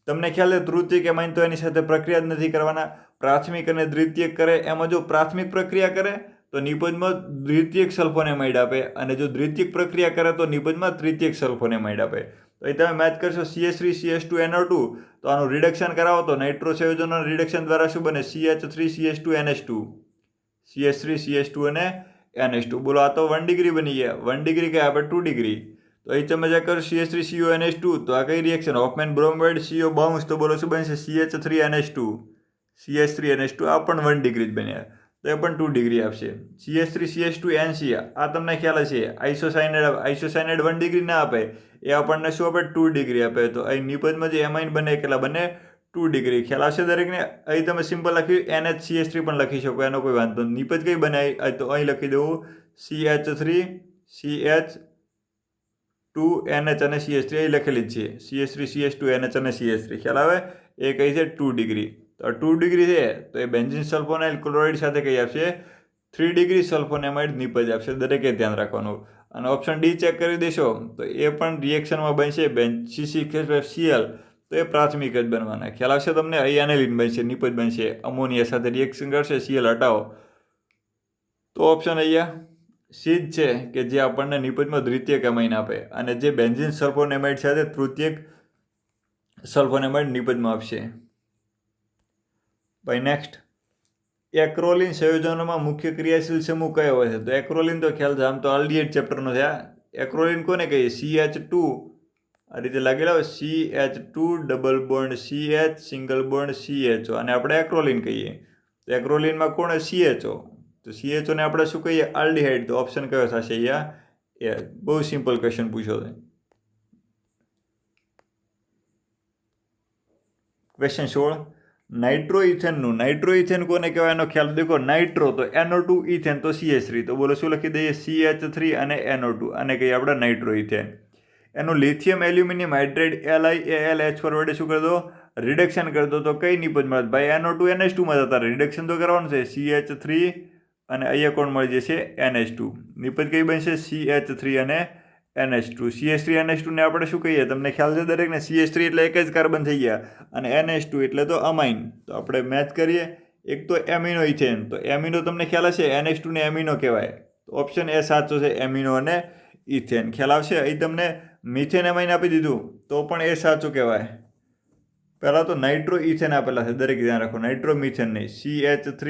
તમને ખ્યાલ છે તૃતીયક એમાઇન તો એની સાથે પ્રક્રિયા જ નથી કરવાના. પ્રાથમિક અને દ્વિતીયક કરે, એમાં જો પ્રાથમિક પ્રક્રિયા કરે તો નિપજમાં દ્વિતીયક સલ્ફોનેમાઇડ આપે, અને જો દ્વિતીયક પ્રક્રિયા કરે તો નિપજમાં તૃતીયક સલ્ફોનેમાઇડ આપે. તો અહીં તમે મેચ કરશો CH3 CH2 NO2, તો આનું રિડક્શન કરાવો તો નાઇટ્રો સંયોજનના રિડક્શન દ્વારા શું બને? CH3 CH2 NH2, CH3 CH2 અને NH2. બોલો આ તો 1 ડિગ્રી બની ગયા. 1 ડિગ્રી કયા આપણે? 2 ડિગ્રી. તો અહીં તમે જે કરો CH3 CO NH2, તો આ કઈ reaction? Hofmann bromide CO bounce, તો બોલો શું બનશે? CH3 NH2, CH3 NH2, આ પણ 1 ડિગ્રી જ બન્યા, તો એ પણ 2 ડિગ્રી આપશે. CH3 CH2 NC, આ તમને ખ્યાલ હશે આઇસોસાયનાઇડ 1 ડિગ્રી ના આપે, એ આપણને શું આપે? 2 ડિગ્રી આપે. તો અહીં નિપજમાં જે એમાઇન બને કેટલા બને? 2 ડિગ્રી. ખ્યાલ આવશે દરેકને? અહીં તમે સિમ્પલ લખ્યું NHCH3 પણ લખી શકો, એનો કોઈ વાંધો નહીં. નિપજ કઈ બને? તો અહીં લખી દઉં CH3 CH2 NH અને CH3 અહીં લખેલી જ છે. CH3 CH2 NH અને CH3. ખ્યાલ આવે? એ કઈ છે? 2 ડિગ્રી. તો 2 ડિગ્રી છે તો એ બેન્ઝીન સલ્ફોનાઇલ ક્લોરાઇડ સાથે કઈ આપશે? 3 ડિગ્રી સલ્ફોનેમાઇડ નિપજ આપશે. દરેકે ધ્યાન રાખવાનું. અને ઓપ્શન ડી ચેક કરી દેશો તો એ પણ રિએક્શનમાં બનશે CCl, તો એ પ્રાથમિક જ બનવાના. ખ્યાલ આવશે તમને? અહીં એનેલિન બનશે, નિપજ બનશે. અમોનિયા સાથે રિએક્શન કરશે, Cl હટાવો તો ઓપ્શન અહીંયા સી જ છે કે જે આપણને નિપજમાં દ્વિતીયક એમાઇન આપે, અને જે બેન્ઝીન સલ્ફોનેમાઇડ સાથે તૃતીયક સલ્ફોનેમાઇડ નિપજમાં આપશે. ભાઈ નેક્સ્ટ. એક્રોલિન સંયોજનોમાં મુખ્ય ક્રિયાશીલ સમૂહ કયો હોય છે? તો એક્રોલિન તો ખ્યાલ છે, આમ તો આલ્ડિહાઇડ ચેપ્ટરનો છે. એક્રોલિન કોને કહીએ? CH2 આ રીતે લાગેલા હોય, CH2 double bond CH single bond CHO, અને આપણે એક્રોલિન કહીએ. તો એક્રોલિનમાં કોણ? CHO. તો CHO ને આપણે શું કહીએ? આલ્ડિહાઇડ. તો ઓપ્શન કયો થશે અહીંયા? એ બહુ સિમ્પલ ક્વેશ્ચન પૂછ્યો છે. ક્વેશ્ચન 16. નાઇટ્રોઇથેનનું નાઇટ્રોઇથેન કોને કહેવાય? એનો ખ્યાલ દેખો. નાઇટ્રો તો NO2, ઇથેન તો CH3, તો બોલો શું લખી દઈએ? CH3 અને NO2, અને કહીએ આપણે નાઇટ્રોઇથેન. એનું લિથિયમ એલ્યુમિનિયમ હાઇડ્રેટ LiAlH4 વડે શું કરી દો? રિડક્શન કરી દો. તો કઈ નિપજ મળે? ભાઈ NO2 NH2 માં જતા રિડક્શન તો કરવાનું છે. CH3 અને અહીંયા કોણ મળી જશે? NH2. નિપજ કઈ બનશે? CH3 અને NH2. CH3 NH2 ને આપણે શું કહીએ? તમને ખ્યાલ છે દરેકને? CH3 એટલે એક જ કાર્બન થઈ ગયા, અને NH2 એટલે તો અમાઇન. તો આપણે મેચ કરીએ. એક તો એમિનો ઇથેન, તો એમિનો તમને ખ્યાલ હશે, NH2 ને એમિનો કહેવાય. ઓપ્શન એ સાચો છે, એમિનો અને ઇથેન. ખ્યાલ આવશે? અહીં તમને મિથેન એમાઇન આપી દીધું તો પણ એ સાચું કહેવાય. પહેલાં તો નાઇટ્રો ઇથેન આપેલા છે, દરેક ધ્યાન રાખો. નાઇટ્રો મિથેન નહીં. CH3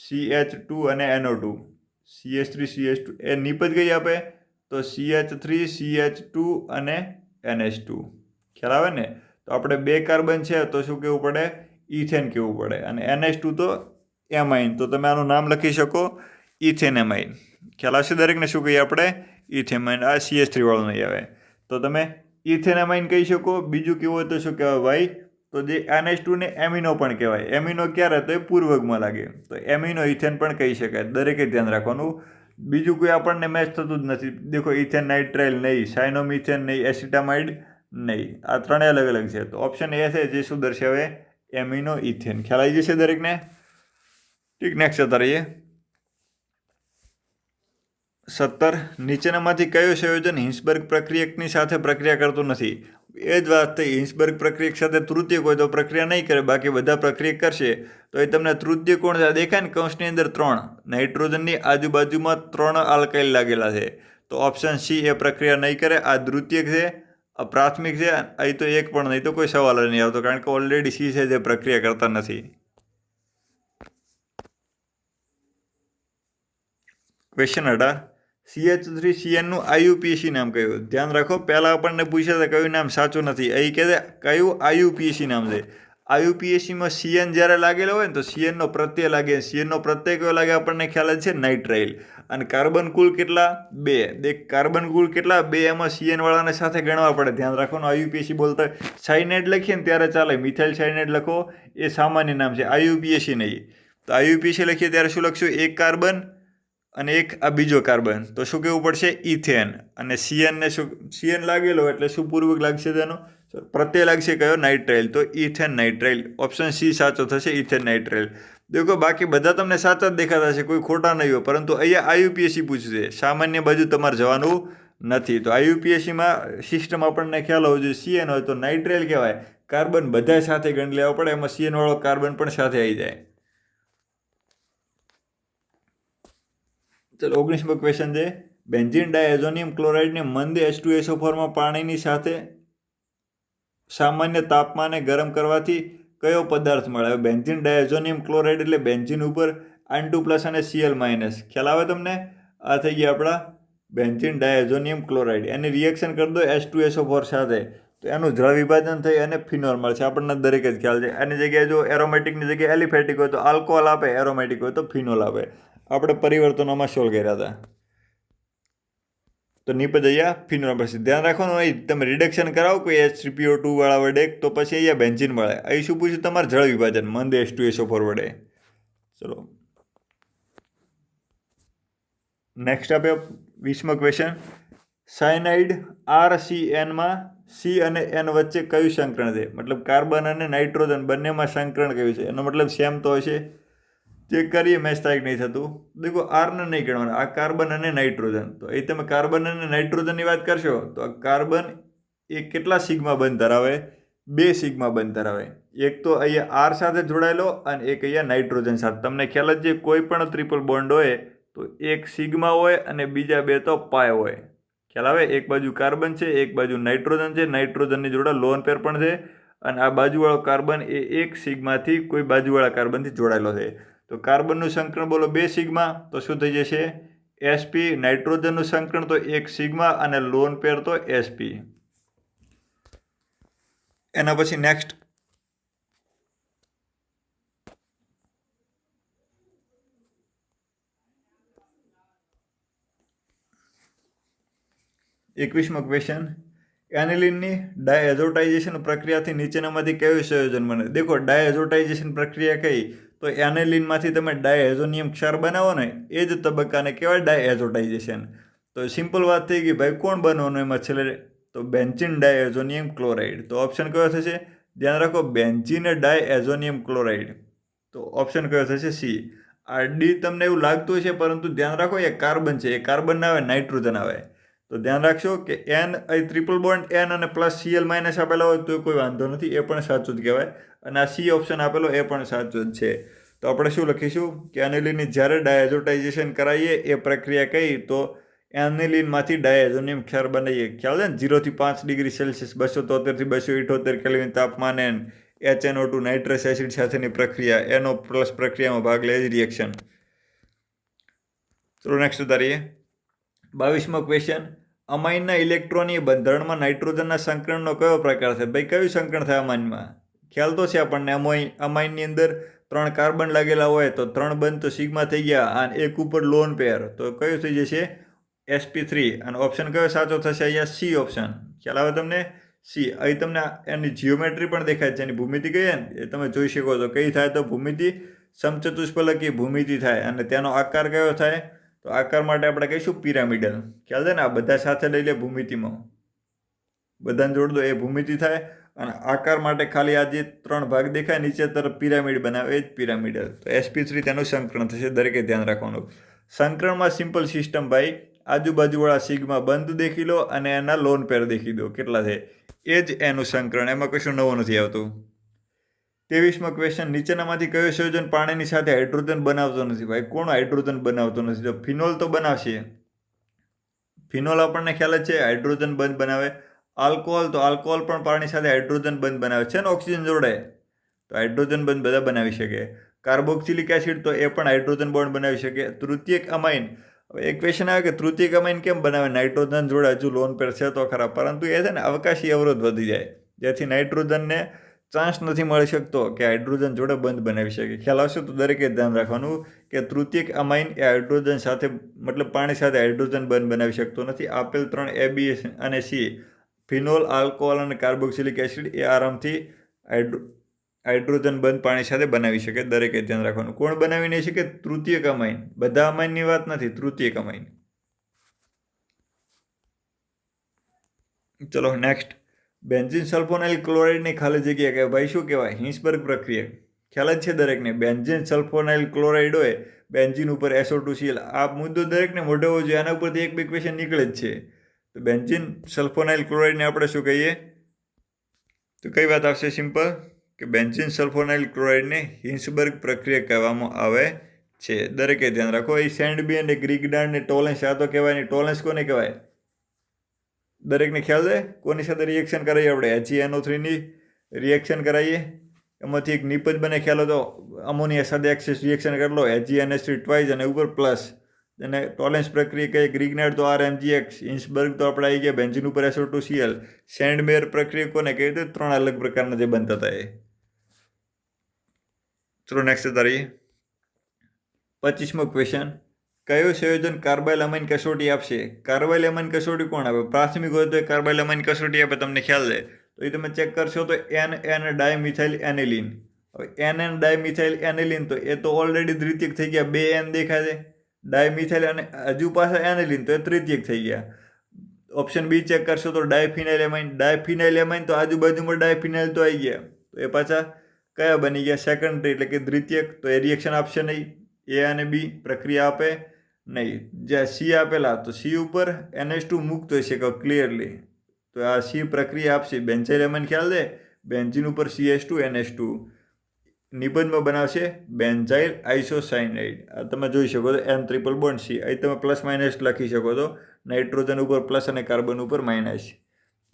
CH2 અને NO2. CH3 CH2 એ નિપજ કઈ આપે? તો CH3 CH2 અને NH2. ખ્યાલ આવે ને? તો આપણે 2 કાર્બન છે તો શું કહેવું પડે? ઇથેન કહેવું પડે. અને NH2 તો એમાઇન, તો તમે આનું નામ લખી શકો ઇથેન એમાઇન. ખ્યાલ આવશે દરેકને? શું કહીએ આપણે? ઇથેમાઇન. આ CH3 વાળું નહીં આવે. તો તમે ઇથેન એમાઇન કહી શકો. બીજું કેવું હોય તો શું કહેવાય ભાઈ? તો જે NH2 ને એમિનો પણ કહેવાય. એમિનો ક્યારે? તો એ પૂર્વગમાં લાગે, તો એમિનો ઇથેન પણ કહી શકાય. દરેકે ધ્યાન રાખવાનું. બીજું કોઈ આપણને મેચ થતું જ નથી. દેખો ઇથેન નાઇટ્રાઇલ નહીં, સાયનોમિથેન નહીં, એસિટામાઇડ નહીં, આ ત્રણેય અલગ અલગ છે. તો ઓપ્શન એ છે જે શું દર્શાવે એમિનો ઇથેન. ખ્યાલ આવી જશે દરેકને? ઠીક, નેક્સ્ટ જતા રહીએ. 17 નીચેનામાંથી કયું સંયોજન હિન્સબર્ગ પ્રક્રિયકની સાથે પ્રક્રિયા કરતું નથી? એ જ વાત થઈ, હિન્સબર્ગ પ્રક્રિયક સાથે તૃતીયક હોય તો પ્રક્રિયા નહીં કરે, બાકી બધા પ્રક્રિયા કરશે. તો એ તમને તૃતીય કોણ દેખાય ને કૌંસની અંદર 3 નાઇટ્રોજનની આજુબાજુમાં 3 આલ્કાઇલ લાગેલા છે. તો ઓપ્શન સી એ પ્રક્રિયા નહીં કરે. આ દ્વિતીયક છે, આ પ્રાથમિક છે, અહીં તો એક પણ નહીં, તો કોઈ સવાલ જ નહીં આવતો, કારણ કે ઓલરેડી સી છે જે પ્રક્રિયા કરતા નથી. ક્વેશ્ચન 18 CH3CN નું IUPAC નામ કયું? ધ્યાન રાખો, પહેલાં આપણને પૂછ્યા હતા કયું નામ સાચું નથી. અહીં કહે છે કયું IUPAC નામ છે. IUPACમાં CN જ્યારે લાગેલો હોય ને તો CNનો પ્રત્યય લાગે. CNનો પ્રત્યય કયો લાગે આપણને ખ્યાલ જ છે, નાઇટ્રાઇલ. અને કાર્બન કુલ કેટલા? 2. દેખ કાર્બન કુલ કેટલા? 2. એમાં CN વાળાને સાથે ગણવા પડે. ધ્યાન રાખવાનું, IUPAC બોલતા સાયનાઇડ લખીએ ને ત્યારે ચાલે. મિથાઇલ સાયનાઇડ લખો એ સામાન્ય નામ છે, IUPAC નહીં. તો IUPAC લખીએ ત્યારે શું લખશું? એક કાર્બન અને એક આ બીજો કાર્બન. તો શું કહેવું પડશે? ઇથેન. અને CN શું CN લાગેલો એટલે શું પૂર્વક લાગશે? તેનો પ્રત્યય લાગશે કયો? નાઇટ્રાઇલ. તો ઇથેન નાઇટ્રાઇલ. ઓપ્શન સી સાચો થશે, ઇથેન નાઇટ્રાઇલ. દેખો બાકી બધા તમને સાચા જ દેખાતા છે, કોઈ ખોટા નહીં હોય, પરંતુ અહીંયા IUPAC પૂછશે. સામાન્ય બાજુ તમારે જવાનું નથી. તો IUPACમાં સિસ્ટમ આપણને ખ્યાલ હોવો જોઈએ. CN હોય તો નાઇટ્રાઇલ કહેવાય. કાર્બન બધા સાથે ગણી લેવા પડે, એમાં CN વાળો કાર્બન પણ સાથે આવી જાય. ચલો 19મો ક્વેશ્ચન છે. બેન્ઝીન ડાયઝોનિયમ ક્લોરાઇડને મંદ H2SO4માં પાણીની સાથે સામાન્ય તાપમાને ગરમ કરવાથી કયો પદાર્થ મળે? બેન્ઝીન ડાયઝોનિયમ ક્લોરાઇડ એટલે બેન્ઝીન ઉપર N2+ અને Cl-. ખ્યાલ આવે તમને? આ થઈ ગયા આપણા બેન્ઝીન ડાયઝોનિયમ ક્લોરાઇડ. એની રિએક્શન કરી દો H2SO4 સાથે તો એનું જળ વિભાજન થઈ અને ફિનોલ મળશે. આપણને દરેક જ ખ્યાલ છે. એની જગ્યાએ જો એરોમેટિકની જગ્યાએ એલિફેટિક હોય તો આલ્કોહોલ આપે, એરોમેટિક હોય તો ફિનોલ આપે. આપણે પરિવર્તનોમાં સોલ્વ કર્યા હતા. તો નીપજ અહીંયા ફિનોલ મળશે. ધ્યાન રાખવાનું, અહીં તમે રિડક્શન કરાવો કોઈ H3PO2 વાળા વડે તો પછી અહીંયા બેન્ઝીન મળે. અહીં શું પૂછ્યું? તમારે જળ વિભાજન મંદ H2SO4 વડે. ચલો નેક્સ્ટ આપણે 20મો ક્વેશ્ચન. સાયનાઇડ RCNમાં C અને N વચ્ચે કયું સંકરણ છે? મતલબ કાર્બન અને નાઇટ્રોજન બંનેમાં સંકરણ કયું છે? એનો મતલબ સેમ તો હશે. ચેક કરીએ, મેચ થાય નહીં થતું. દેખો આરને નહીં ગણવાના, આ કાર્બન અને નાઇટ્રોજન. તો એ તમે કાર્બન અને નાઇટ્રોજનની વાત કરશો તો આ કાર્બન એ કેટલા સિગ્મા બંધ ધરાવે? 2 સિગ્મા બંધ ધરાવે. એક તો અહીંયા આર સાથે જોડાયેલો અને એક અહીંયા નાઇટ્રોજન સાથે. તમને ખ્યાલ જ છે કોઈ પણ ટ્રિપલ બોન્ડ હોય તો એક સિગ્મા હોય અને બીજા 2 તો પાય હોય. ખ્યાલ આવે? એક બાજુ કાર્બન છે, એક બાજુ નાઇટ્રોજન છે, નાઇટ્રોજનની જોડે લોન પેર પણ છે, અને આ બાજુવાળો કાર્બન એ એક સિગ્માથી કોઈ બાજુવાળા કાર્બનથી જોડાયેલો છે. તો કાર્બનનું સંકરણ બોલો 2 સિગ્મા, તો શું થઈ જશે? SP. નાઇટ્રોજનનું સંકરણ તો 1 સિગ્મા અને લોન પેર તો SP. એના પછી નેક્સ્ટ 21મો ક્વેશ્ચન. એનિલિનની ડાયએઝોટાઇઝેશન પ્રક્રિયાથી નીચેનામાંથી કયું સંયોજન બને? દેખો ડાયએઝોટાઇઝેશન પ્રક્રિયા કઈ? તો એનિલિનમાંથી તમે ડાયએઝોનિયમ ક્ષાર બનાવો ને એ જ તબક્કાને કહેવાય ડાયએઝોટાઇઝેશન. તો સિમ્પલ વાત થઈ ગઈ ભાઈ. કોણ બનવાનું એમાં છેલ્લે? તો બેન્ઝીન ડાયએઝોનિયમ ક્લોરાઇડ. તો ઓપ્શન કયો થશે? ધ્યાન રાખો, બેન્ઝીન ડાયએઝોનિયમ ક્લોરાઇડ. તો ઓપ્શન કયો થશે? સી. આ ડી તમને એવું લાગતું હશે, પરંતુ ધ્યાન રાખો એ કાર્બન છે, એ કાર્બન ના આવે, નાઇટ્રોજન આવે. તો ધ્યાન રાખશો કે N અહીં ટ્રિપલ બોન્ડ N અને +Cl- આપેલા હોય તો કોઈ વાંધો નથી, એ પણ સાચું જ કહેવાય. અને આ સી ઓપ્શન આપેલો એ પણ સાચું જ છે. તો આપણે શું લખીશું કે એનિલિનની જ્યારે ડાયએઝોટાઇઝેશન કરાવીએ એ પ્રક્રિયા કઈ? તો એનિલિનમાંથી ડાયએઝોનિયમ ક્ષાર બનાવીએ. ખ્યાલ છે ને? 0 થી 5 ડિગ્રી સેલ્સિયસ 273 થી 278 કેલ્વિન તાપમાને HNO2 નાઇટ્રસ એસિડ સાથેની પ્રક્રિયા, NO+ પ્રક્રિયામાં ભાગ લે જ રિએક્શન. ચલો નેક્સ્ટ ઉતારીએ 22મો ક્વેશ્ચન. અમાઇનના ઇલેક્ટ્રોનીય બંધારણમાં નાઇટ્રોજનના સંકરણનો કયો પ્રકાર છે? ભાઈ કયું સંકરણ થાય અમાઇનમાં? ખ્યાલ તો છે આપણને. અમાઇનની અંદર 3 કાર્બન લાગેલા હોય તો 3 બંધ તો સિગ્મા થઈ ગયા, અને એક ઉપર લોન પેર, તો કયું થઈ જશે? sp3. અને ઓપ્શન કયો સાચો થશે? અહીંયા સી ઓપ્શન. ખ્યાલ આવે તમને? સી. અહીં તમને એની જીઓમેટ્રી પણ દેખાય છે, એની ભૂમિતિ કહીએ ને એ તમે જોઈ શકો છો. કઈ થાય? તો ભૂમિતિ સમચતુષ્ફલકી ભૂમિતિ થાય. અને તેનો આકાર કયો થાય? તો આકાર માટે આપણે કહીશું પિરામિડલ. ખ્યાલ છે ને? આ બધા સાથે લઈ લે ભૂમિતિમાં, બધાને જોડ દો, એ ભૂમિતિ થાય. અને આકાર માટે ખાલી આ જે 3 ભાગ દેખાય નીચે તરફ પિરામિડ બનાવે એ જ પિરામિડલ. તો sp3 તેનું સંકરણ થશે, દરેકે ધ્યાન રાખવાનું. સંકરણમાં સિમ્પલ સિસ્ટમ ભાઈ, આજુબાજુવાળા સિગ્મા બંધ દેખી લો અને એના લોન પેર દેખી દો કેટલા છે, એ જ એનું સંકરણ. એમાં કશું નવું નથી આવતું. 23મો ક્વેશ્ચન, નીચેનામાંથી કયો સંયોજન પાણીની સાથે હાઇડ્રોજન બનાવતો નથી? ભાઈ કોણ હાઇડ્રોજન બનાવતો નથી? તો ફિનોલ તો બનાવશે. ફિનોલ આપણને ખ્યાલ જ છે હાઇડ્રોજન બંધ બનાવે. આલ્કોહોલ, તો આલ્કોહોલ પણ પાણી સાથે હાઇડ્રોજન બંધ બનાવે છે ને, ઓક્સિજન જોડે, તો હાઇડ્રોજન બંધ બધા બનાવી શકે. કાર્બોક્સિલિક એસિડ, તો એ પણ હાઇડ્રોજન બોન્ડ બનાવી શકે. તૃતીયક અમાઇન, હવે એક ક્વેશ્ચન આવે કે તૃતીયક અમાઇન કેમ બનાવે? નાઇટ્રોજન જોડે હજુ લોન પેર છે તો ખરા, પરંતુ એ છે ને અવકાશી અવરોધ વધી જાય, જેથી નાઇટ્રોજનને ચાન્સ નથી મળી શકતો કે હાઇડ્રોજન જોડે બંધ બનાવી શકે. ખ્યાલ આવશે? તો દરેકે ધ્યાન રાખવાનું કે તૃતીયક અમાઇન એ હાઇડ્રોજન સાથે, મતલબ પાણી સાથે હાઇડ્રોજન બંધ બનાવી શકતો નથી. આપેલ 3 A, B અને C, ફિનોલ, આલ્કોહોલ અને કાર્બોક્સિલિક એસિડ એ આરામથી હાઇડ્રોજન બંધ પાણી સાથે બનાવી શકે. દરેકે ધ્યાન રાખવાનું. કોણ બનાવી નહીં શકે? તૃતીયક અમાઇન. બધા અમાઇનની વાત નથી, તૃતીયક અમાઇન. ચલો નેક્સ્ટ, બેન્ઝીન સલ્ફોનાઇલ ક્લોરાઇડની ખાલી જગ્યા કહેવાય. ભાઈ શું કહેવાય? હિન્સબર્ગ પ્રક્રિયા. ખ્યાલ જ છે દરેકને. બેન્ઝીન સલ્ફોનાઇલ ક્લોરાઇડ હોય, બેન્ઝીન ઉપર SO2Cl, આ મુદ્દો દરેકને મોઢે હોવો જોઈએ. આના ઉપરથી 1-2 ક્વેશ્ચન નીકળે જ છે. તો બેન્ઝીન સલ્ફોનાઇલ ક્લોરાઇડને આપણે શું કહીએ? તો કઈ વાત આવશે? સિમ્પલ, કે બેન્ઝીન સલ્ફોનાઇલ ક્લોરાઇડને હિન્સબર્ગ પ્રક્રિયા કહેવામાં આવે છે. દરેકે ધ્યાન રાખો. એ સેન્ડબી અને ગ્રીગડાર્ડ ને ટોલેન્સ, આ તો કહેવાય નહીં. ટોલેન્સ કોને કહેવાય? દરેકને ખ્યાલ છે? કોની સાથે રિએક્શન કરાવીએ આપણે? HeNO3ની રિએક્શન કરાવીએ, એમાંથી એક નિપજ બને. ખ્યાલ હતો? અમોનિયા સાથે એક્સેસ રિએક્શન કરી લો, HeNH3 ટ્વાઇસ અને ઉપર પ્લસ, અને ટોલેન્સ પ્રક્રિયા કહીએ. ગ્રીગનાર્ડ તો RMGX, હિન્સબર્ગ તો આપણે આવી ગયા બેન્ઝીન ઉપર SO2Cl. સેન્ડમેર પ્રક્રિયા કોને કહી? તો 3 અલગ પ્રકારના જે બનતા હતા એ. ચલો નેક્સ્ટ તારી 25મો ક્વેશ્ચન, કયો સંયોજન કાર્બાઇલ અમાઇન કસોટી આપશે? કાર્બાઇલ અમાઇન કસોટી કોણ આપે? પ્રાથમિક હોય તો એ કાર્બાઇલ અમાઇન કસોટી આપે, તમને ખ્યાલ છે? તો એ તમે ચેક કરશો તો NN ડાયમિથાઇલ એનિલિન. હવે NN ડાયમિથાઇલ એનિલિન, તો એ તો ઓલરેડી દ્વિતીયક થઈ ગયા. 2 N દેખાય છે ડાયમિથાઇલ, અને હજુ પાછા એનિલિન, તો એ તૃતીયક થઈ ગયા. ઓપ્શન બી ચેક કરશો તો ડાયફિનાઇલ એમાઇન. ડાયફિનાઇલ એમાઇન, તો આજુબાજુમાં ડાયફિનાઇલ તો આવી ગયા, તો એ પાછા કયા બની ગયા? સેકન્ડરી, એટલે કે દ્વિતીયક. તો એ રિએક્શન આપશે નહીં. A અને B પ્રક્રિયા આપે નહીં. જ્યાં C આપેલા, તો C ઉપર NH2 મુક્ત હોય છે ક્લિયરલી, તો આ C પ્રક્રિયા આપશે. બેન્ઝાઇલ એમાઇન ખ્યાલ છે? બેન્ઝીન ઉપર CH2 NH2 નિબંધમાં બનાવશે બેન્ઝાઇલ આઇસોસાયનાઇડ. આ તમે જોઈ શકો છો, N ટ્રિપલ બોન્ડ C. અહીં તમે પ્લસ માઇનસ લખી શકો છો, નાઇટ્રોજન ઉપર પ્લસ અને કાર્બન ઉપર માઇનસ.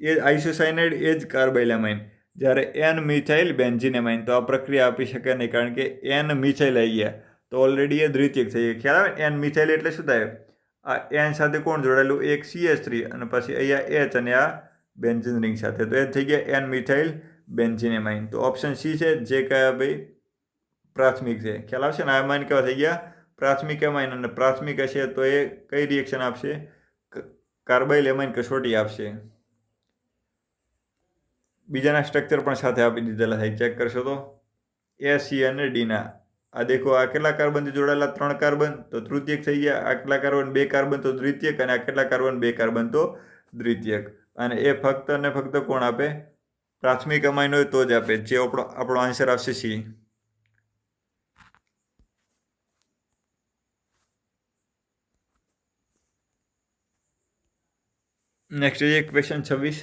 એ આઇસોસાયનાઇડ એ જ કાર્બાઇલ એમાઇન. જ્યારે N મિથાઇલ બેન્ઝીન એમાઇન, તો આ પ્રક્રિયા આપી શકે નહીં, કારણ કે N મિથાઇલ આવી ગયા, તો ઓલરેડી એ દ્વિતીયક થઈ ગયા. ખ્યાલ આવે? N મિથાઇલ એટલે શું થાય? આ N સાથે કોણ જોડાયેલું? એક CH3, અને પછી અહીંયા H, અને આ બેન્ઝીન રિંગ સાથે, તો એ થઈ ગયા N મિથાઇલ બેન્ઝીન એમાઇન. તો ઓપ્શન C છે, જે કયા ભાઈ પ્રાથમિક છે. ખ્યાલ આવશે ને? આ એમાઇન કેવા થઈ ગયા? પ્રાથમિક એમાઇન. અને પ્રાથમિક હશે તો એ કઈ રિએક્શન આપશે? કાર્બાઇલ એમાઇન કસોટી આપશે. બીજાના સ્ટ્રક્ચર પણ સાથે આપી દીધેલા થાય, ચેક કરશો તો A, C અને D ના. આ દેખો, આ કેટલા કાર્બનથી જોડાયેલા? 3 કાર્બન, તો તૃતીયક થઈ ગયા. આ કેટલા કાર્બન? 2 કાર્બન, તો દ્વિતીયક. અને આ કેટલા કાર્બન? 2 કાર્બન, તો દ્વિતીયક. અને એ ફક્ત અને ફક્ત કોણ આપે? પ્રાથમિક અમાઇન હોય તો જ આપે, જે આપણો આન્સર આવશે C. નેક્સ્ટ છે ક્વેશ્ચન 26,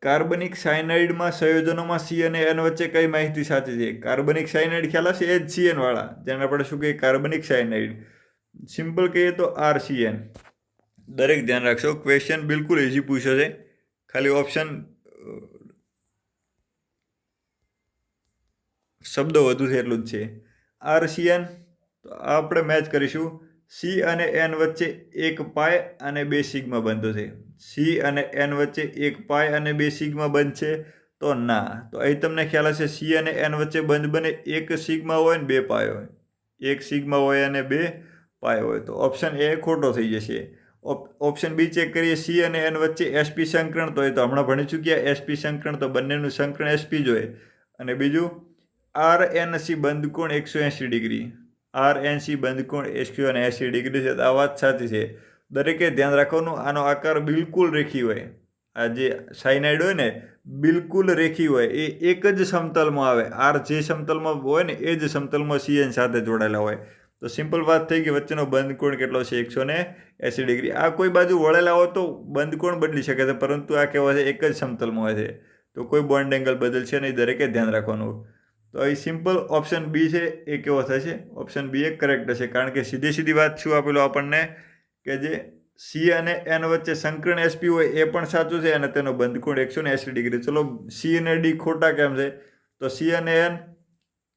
કાર્બનિક સાયનાઇડમાં સંયોજનોમાં C અને N વચ્ચે કઈ માહિતી સાચી છે? કાર્બનિક સાયનાઇડ ખ્યાલ હશે? એ જ CN વાળા, જેને આપણે શું કહીએ? કાર્બનિક સાયનાઇડ. સિમ્પલ કહીએ તો RCN. દરેક ધ્યાન રાખશો, ક્વેશ્ચન બિલકુલ ઇઝી પૂછ્યો છે, ખાલી ઓપ્શન શબ્દો વધુ છે એટલું જ છે. RCN, તો આપણે મેચ કરીશું. C અને N વચ્ચે 1 પાય અને 2 સિગ્મા બનતો છે. C અને N વચ્ચે 1 પાય અને 2 સિગ્મા બનશે તો ના. તો અહીં તમને ખ્યાલ હશે, C અને N વચ્ચે બંધ બને 1 સિગ્મા હોય ને 2 પાય હોય. 1 સિગ્મા હોય અને 2 પાય હોય, તો ઓપ્શન એ ખોટો થઈ જશે. ઓપ્શન બી ચેક કરીએ. C અને N વચ્ચે SP સંકરણ, તો એ તો હમણાં ભણી ચૂક્યા. SP સંકરણ, તો બંનેનું સંકરણ SP જ હોય. અને બીજું RNC બંધ કોણ 180 ડિગ્રી. RNC બંધકોણ SQ અને 80 ડિગ્રી છે. આ વાત સાચી છે. દરેકે ધ્યાન રાખવાનું, આનો આકાર બિલકુલ રેખી હોય. આ જે સાયનાઇડ હોય ને બિલકુલ રેખી હોય, એ એક જ સમતલમાં આવે. આર જે સમતલમાં હોય ને એ જ સમતલમાં CN સાથે જોડાયેલા હોય. તો સિમ્પલ વાત થઈ ગઈ. વચ્ચેનો બંધકોણ કેટલો છે? 180 ડિગ્રી. આ કોઈ બાજુ વળેલા હોય તો બંધકોણ બદલી શકે છે, પરંતુ આ કેવા છે? એક જ સમતલમાં હોય છે. તો કોઈ બોન્ડ એંગલ બદલશે નહીં. દરેકે ધ્યાન રાખવાનું. તો અહીં સિમ્પલ ઓપ્શન બી છે એ કેવો થશે? ઓપ્શન બી એ કરેક્ટ હશે. કારણ કે સીધી વાત શું આપેલું આપણને કે જે C અને N વચ્ચે સંકરણ SP હોય એ પણ સાચું છે અને તેનો બંધકોણ 180 ડિગ્રી. ચલો C અને D ખોટા કેમ છે? તો C અને N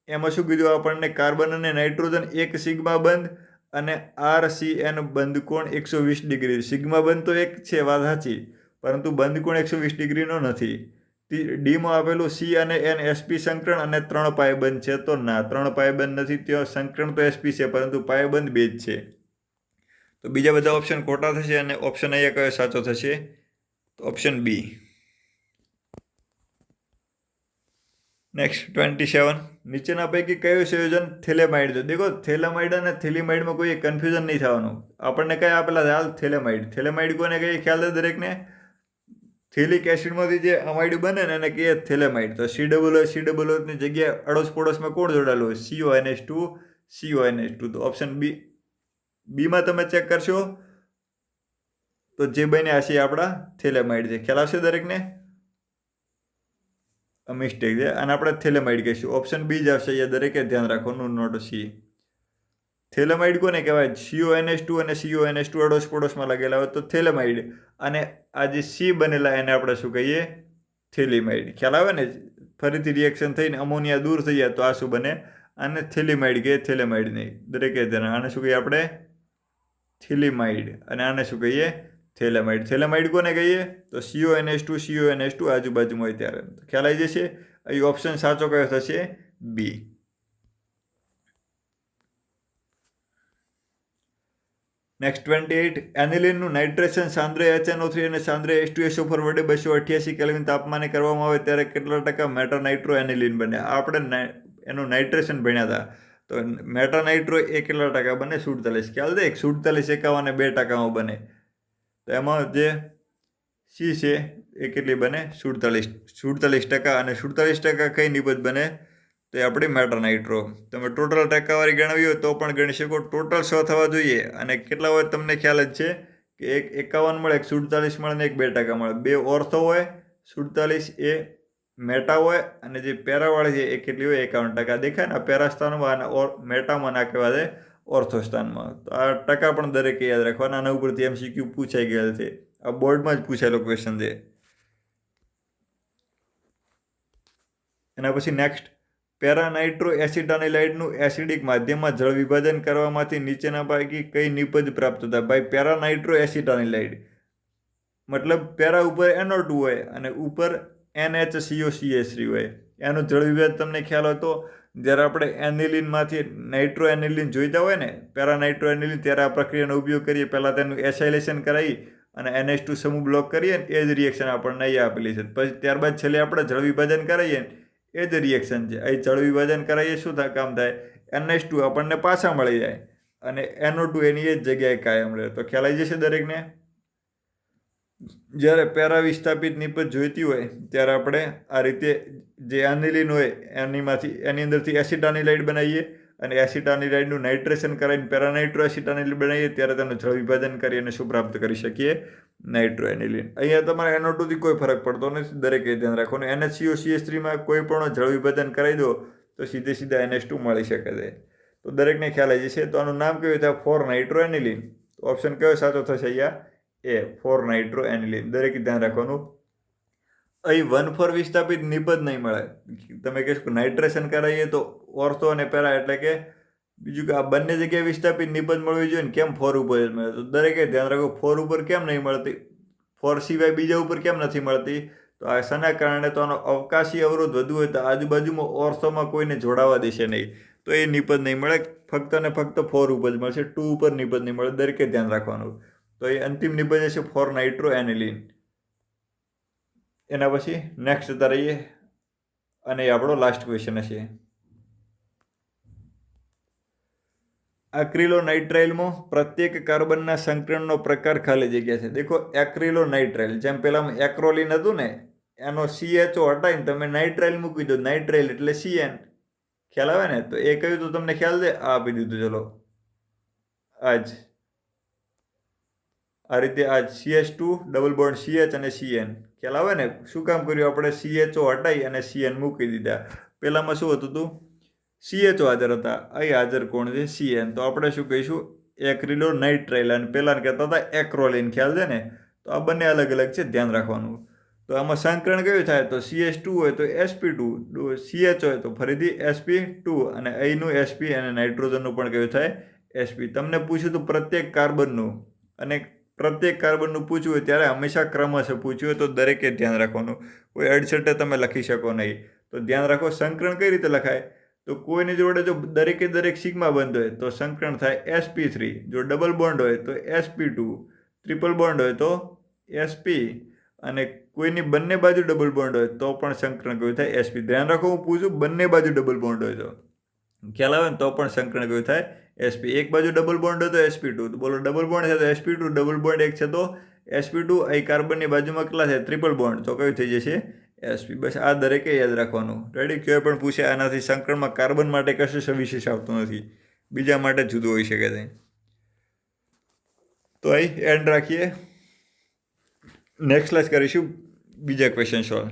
એમાં શું કીધું આપણને? કાર્બન અને નાઇટ્રોજન એક સિગ્મા બંધ અને RCN બંધકોણ 120 ડિગ્રી. સિગ્મા બંધ તો એક છે, વાત સાચી, પરંતુ બંધકોણ 120 ડિગ્રીનો નથી. ડીમાં આપેલું C અને N SP સંકરણ અને 3 પાયબંધ છે. તો ના, 3 પાયબંધ નથી. ત્યાં સંકરણ તો SP છે, પરંતુ પાયબંધ 2 જ છે. તો બીજા બધા ઓપ્શન ખોટા થશે અને ઓપ્શન અહીંયા કયો સાચો થશે? તો ઓપ્શન બી. નેક્સ્ટ 27. નીચેના પૈકી કયું સંયોજન થેલેમાઇડ છે? દેખો, થેલેમાઇડ અને થેલિમાઇડમાં કોઈ કન્ફ્યુઝન નહીં થવાનું. આપણને કયા આપેલા છે? હાલ થેલેમાઇડ. થેલેમાઇડ કોને કહીએ? ખ્યાલ છે દરેકને? થેલિક એસિડમાંથી જે અમાઇડ બને ને એને કહીએ થેલેમાઇડ. તો COOની જગ્યાએ અડોશ પડોશમાં કોણ જોડાયેલું હોય? CONH2. તો ઓપ્શન બીમાં તમે ચેક કરશો તો જે બન્યા છે આપણા થેલેમાઇડ છે. ખ્યાલ આવશે દરેકને? મિસ્ટેક છે અને આપણે થેલેમાઇડ કહીશું. ઓપ્શન બી જ આવશે. અહીંયા દરેકે ધ્યાન રાખવાનું, નોટ C. થેલેમાઇડ કોને કહેવાય? CONH2 અને CONH2 અડોશ પડોશમાં લાગેલા હોય તો થેલેમાઇડ. અને આ જે C બનેલા એને આપણે શું કહીએ? થેલિમાઇડ. ખ્યાલ આવે ને? ફરીથી રિએક્શન થઈને અમોનિયા દૂર થઈ જાય તો આ શું બને? આને થેલિમાઇડ કહીએ, થેલેમાઇડ નહીં. દરેકે ધ્યાન. આને શું કહીએ આપણે? થેલિમાઇડ. અને આને શું કહીએ? થેલેમાઇડ. થેલેમાઇડ કોને કહીએ? તો CONH2 આજુબાજુમાં હોય ત્યારે. ખ્યાલ આવી જશે? અહીં ઓપ્શન સાચો કયો થશે? બી. નેક્સ્ટ 28. એનિલિનનું નાઇટ્રેશન સાંદ્ર HNO3 અને સાંદ્ર H2SO4 વડે 288 કેલ્વિન તાપમાને કરવામાં આવે ત્યારે કેટલા ટકા મેટાનાઇટ્રો એનિલિન બને? આપણે એનું નાઇટ્રેશન ભણ્યા હતા. તો મેટાનાઇટ્રો એ કેટલા ટકા બને? 47. ખ્યાલ છે? 47, 51 અને 2% બને. તો એમાં જે C છે એ કેટલી બને? 47%. અને 47% કઈ નિબંધ બને? તો એ આપણી મેટાનાઇટ્રો. તમે ટોટલ ટકાવારી ગણાવી હોય તો પણ ગણી શકો. ટોટલ 100 થવા જોઈએ. અને કેટલા હોય તમને ખ્યાલ જ છે કે એક 51 મળે, એક 47 મળે ને એક 2% મળે. 2 ઓર્થો હોય, 47 એ મેટા હોય અને જે પેરાવાળી છે એ કેટલી હોય? 51%. દેખાય ને? પેરા સ્થાનમાં અને મેટામાં ના કહેવા છે ઓર્થો સ્થાનમાં. તો આ ટકા પણ દરેકે યાદ રાખવાના. આના ઉપરથી MCQ પૂછાઈ ગયેલ છે. આ બોર્ડમાં જ પૂછાયેલો ક્વેશ્ચન છે. એના પછી નેક્સ્ટ, પેરાનાઇટ્રો એસિટાનિલાઇડનું એસિડિક માધ્યમમાં જળ વિભાજન કરવામાંથી નીચેના પૈકી કઈ નિપજ પ્રાપ્ત થાય? ભાઈ, પેરાનાઇટ્રો એસિટાનિલાઇડ મતલબ પેરા ઉપર NO2 હોય અને ઉપર NHCOCH3 હોય. એનું જળ વિભાજન તમને ખ્યાલ હોય તો જ્યારે આપણે એનિલિનમાંથી નાઇટ્રો એનિલિન જોઈતા હોય ને, પેરાનાઇટ્રો એનિલિન, ત્યારે આ પ્રક્રિયાનો ઉપયોગ કરીએ. પહેલાં તેનું એસાઇલેશન કરાવી અને NH2 સમૂહ બ્લોક કરીએ ને એ જ રિએક્શન આપણને અહીં આપેલી છે. પછી ત્યારબાદ છેલ્લે આપણે જળ વિભાજન કરાવીએ ને એ જ રિએક્શન છે. અહીં જળ વિભાજન કરાવીએ શું કામ થાય? NH2 આપણને પાછા મળી જાય અને NO2 એની એ જ જગ્યાએ કાયમ રહે. તો ખ્યાલ આવી જશે દરેકને? જ્યારે પેરા વિસ્થાપિત નિપજ જોઈતી હોય ત્યારે આપણે આ રીતે જે એનિલિન હોય એની અંદરથી એસિટાનિલાઇડ બનાવીએ અને એસિટાનિલાઇડનું નાઇટ્રેશન કરાવીને પેરાનાઇટ્રો એસિટાનિલાઇડ બનાવીએ ત્યારે તેનું જળ વિભાજન કરી અને શું પ્રાપ્ત કરી શકીએ? Nitro aniline. અહીંયા તમારે NO2 થી કોઈ ફરક પડતો નથી. દરેકે ધ્યાન રાખવાનું. NHCOCH3 કોઈ પણ જળ વિભાજન કરાવી દો તો સીધા NH2 મળી શકે છે. તો દરેકને ખ્યાલ આવી જશે. તો આનું નામ કયું થાય? 4-નાઇટ્રો એનિલિન. તો ઓપ્શન કયો સાચો થશે અહીંયા? એ 4-નાઇટ્રો એનિલિન. દરેકે ધ્યાન રાખવાનું. અહીં 1,4 વિસ્થાપિત નિપજ નહીં મળે. તમે કહેશો નાઇટ્રેશન કરાવીએ તો ઓર્થો અને પેરા, એટલે કે બીજું કે આ બંને જગ્યાએ વિસ્થાપિત નિપજ મળવી જોઈએ ને, કેમ 4 ઉપર જ મળે? તો દરેકે ધ્યાન રાખો 4 ઉપર કેમ નહીં મળતી? 4 સિવાય બીજા ઉપર કેમ નથી મળતી? તો આ શાના કારણે? તો આનો અવકાશી અવરોધ વધુ હોય તો આજુબાજુમાં ઓર્થોમાં કોઈને જોડાવા દેશે નહીં, તો એ નિપજ નહીં મળે. ફક્ત ને ફક્ત 4 ઉપર જ મળશે. 2 ઉપર નિપજ નહીં મળે. દરેકે ધ્યાન રાખવાનું. તો એ અંતિમ નિપજ હશે 4-નાઇટ્રો એનિલિન. એના પછી નેક્સ્ટ જતા રહીએ અને એ આપણો લાસ્ટ ક્વેશ્ચન હશે. એક્રિલોનાઇટ્રાઇલમાં પ્રત્યેક કાર્બનના સંકરણનો પ્રકાર ખાલી જગ્યા છે. દેખો એક્રિલોનાઇટ્રાઇલ, જેમ પેલામાં એક્રોલિન હતું ને, એનો CHO હટાવીને તમે નાઇટ્રાઇલ મૂકી દો, નાઇટ્રાઇલ એટલે CN. ખ્યાલ આવે ને? તો એ કયું તો તમને ખ્યાલ છે? આ આપી દીધું. ચલો આજ આ રીતે આજ CH2 ડબલ બોન્ડ CH અને CN. ખ્યાલ આવે ને? શું કામ કર્યું આપણે? CHO હટાવી અને CN મૂકી દીધા. પેલામાં શું હતું તું? CHO હાજર હતા, અહીં હાજર કોણ છે? CN. તો આપણે શું કહીશું? એક્રિલોનાઇટ્રાઇલ. અને પેલાને કહેતા હતા એક્રોલિન. ખ્યાલ છે ને? તો આ બંને અલગ અલગ છે, ધ્યાન રાખવાનું. તો આમાં સંકરણ કયું થાય? તો CH2 હોય તો sp2, CH હોય તો ફરીથી sp2, અને અહીંનું sp અને નાઇટ્રોજનનું પણ કયું થાય? sp. તમને પૂછ્યું તો પ્રત્યેક કાર્બનનું, અને પ્રત્યેક કાર્બનનું પૂછ્યું હોય ત્યારે હંમેશા ક્રમશઃ પૂછ્યું હોય તો દરેકે ધ્યાન રાખવાનું. કોઈ અડસઠે તમે લખી શકો નહીં. તો ધ્યાન રાખો. સંકરણ કઈ રીતે લખાય? તો કોઈની જોડે જો દરેકે દરેક સિગ્મા બંધ હોય તો સંકરણ થાય sp3. જો ડબલ બોન્ડ હોય તો sp2, ટ્રિપલ બોન્ડ હોય તો sp, અને કોઈની બંને બાજુ ડબલ બોન્ડ હોય તો પણ સંકરણ કયું થાય? sp. ધ્યાન રાખો, હું પૂછું બંને બાજુ ડબલ બોન્ડ હોય તો ખ્યાલ આવે ને? તો પણ સંકરણ કયું થાય? sp. એક બાજુ ડબલ બોન્ડ હોય તો sp2. તો બોલો ડબલ બોન્ડ છે તો sp2, ડબલ બોન્ડ એક છે તો sp2. અહીં કાર્બનની બાજુમાં કેટલા છે? Triple bond. તો કયું થઈ જશે? sp. બસ આ દરેકે યાદ રાખવાનું. રેડી? કોઈ પણ પૂછે આનાથી સંકરણમાં કાર્બન માટે કશું સવિશેષ આવતું નથી, બીજા માટે જુદું હોઈ શકે છે. તો અહીં એન્ડ રાખીએ. નેક્સ્ટ ક્લાસ કરીશું બીજા ક્વેશ્ચન સોલ્વ.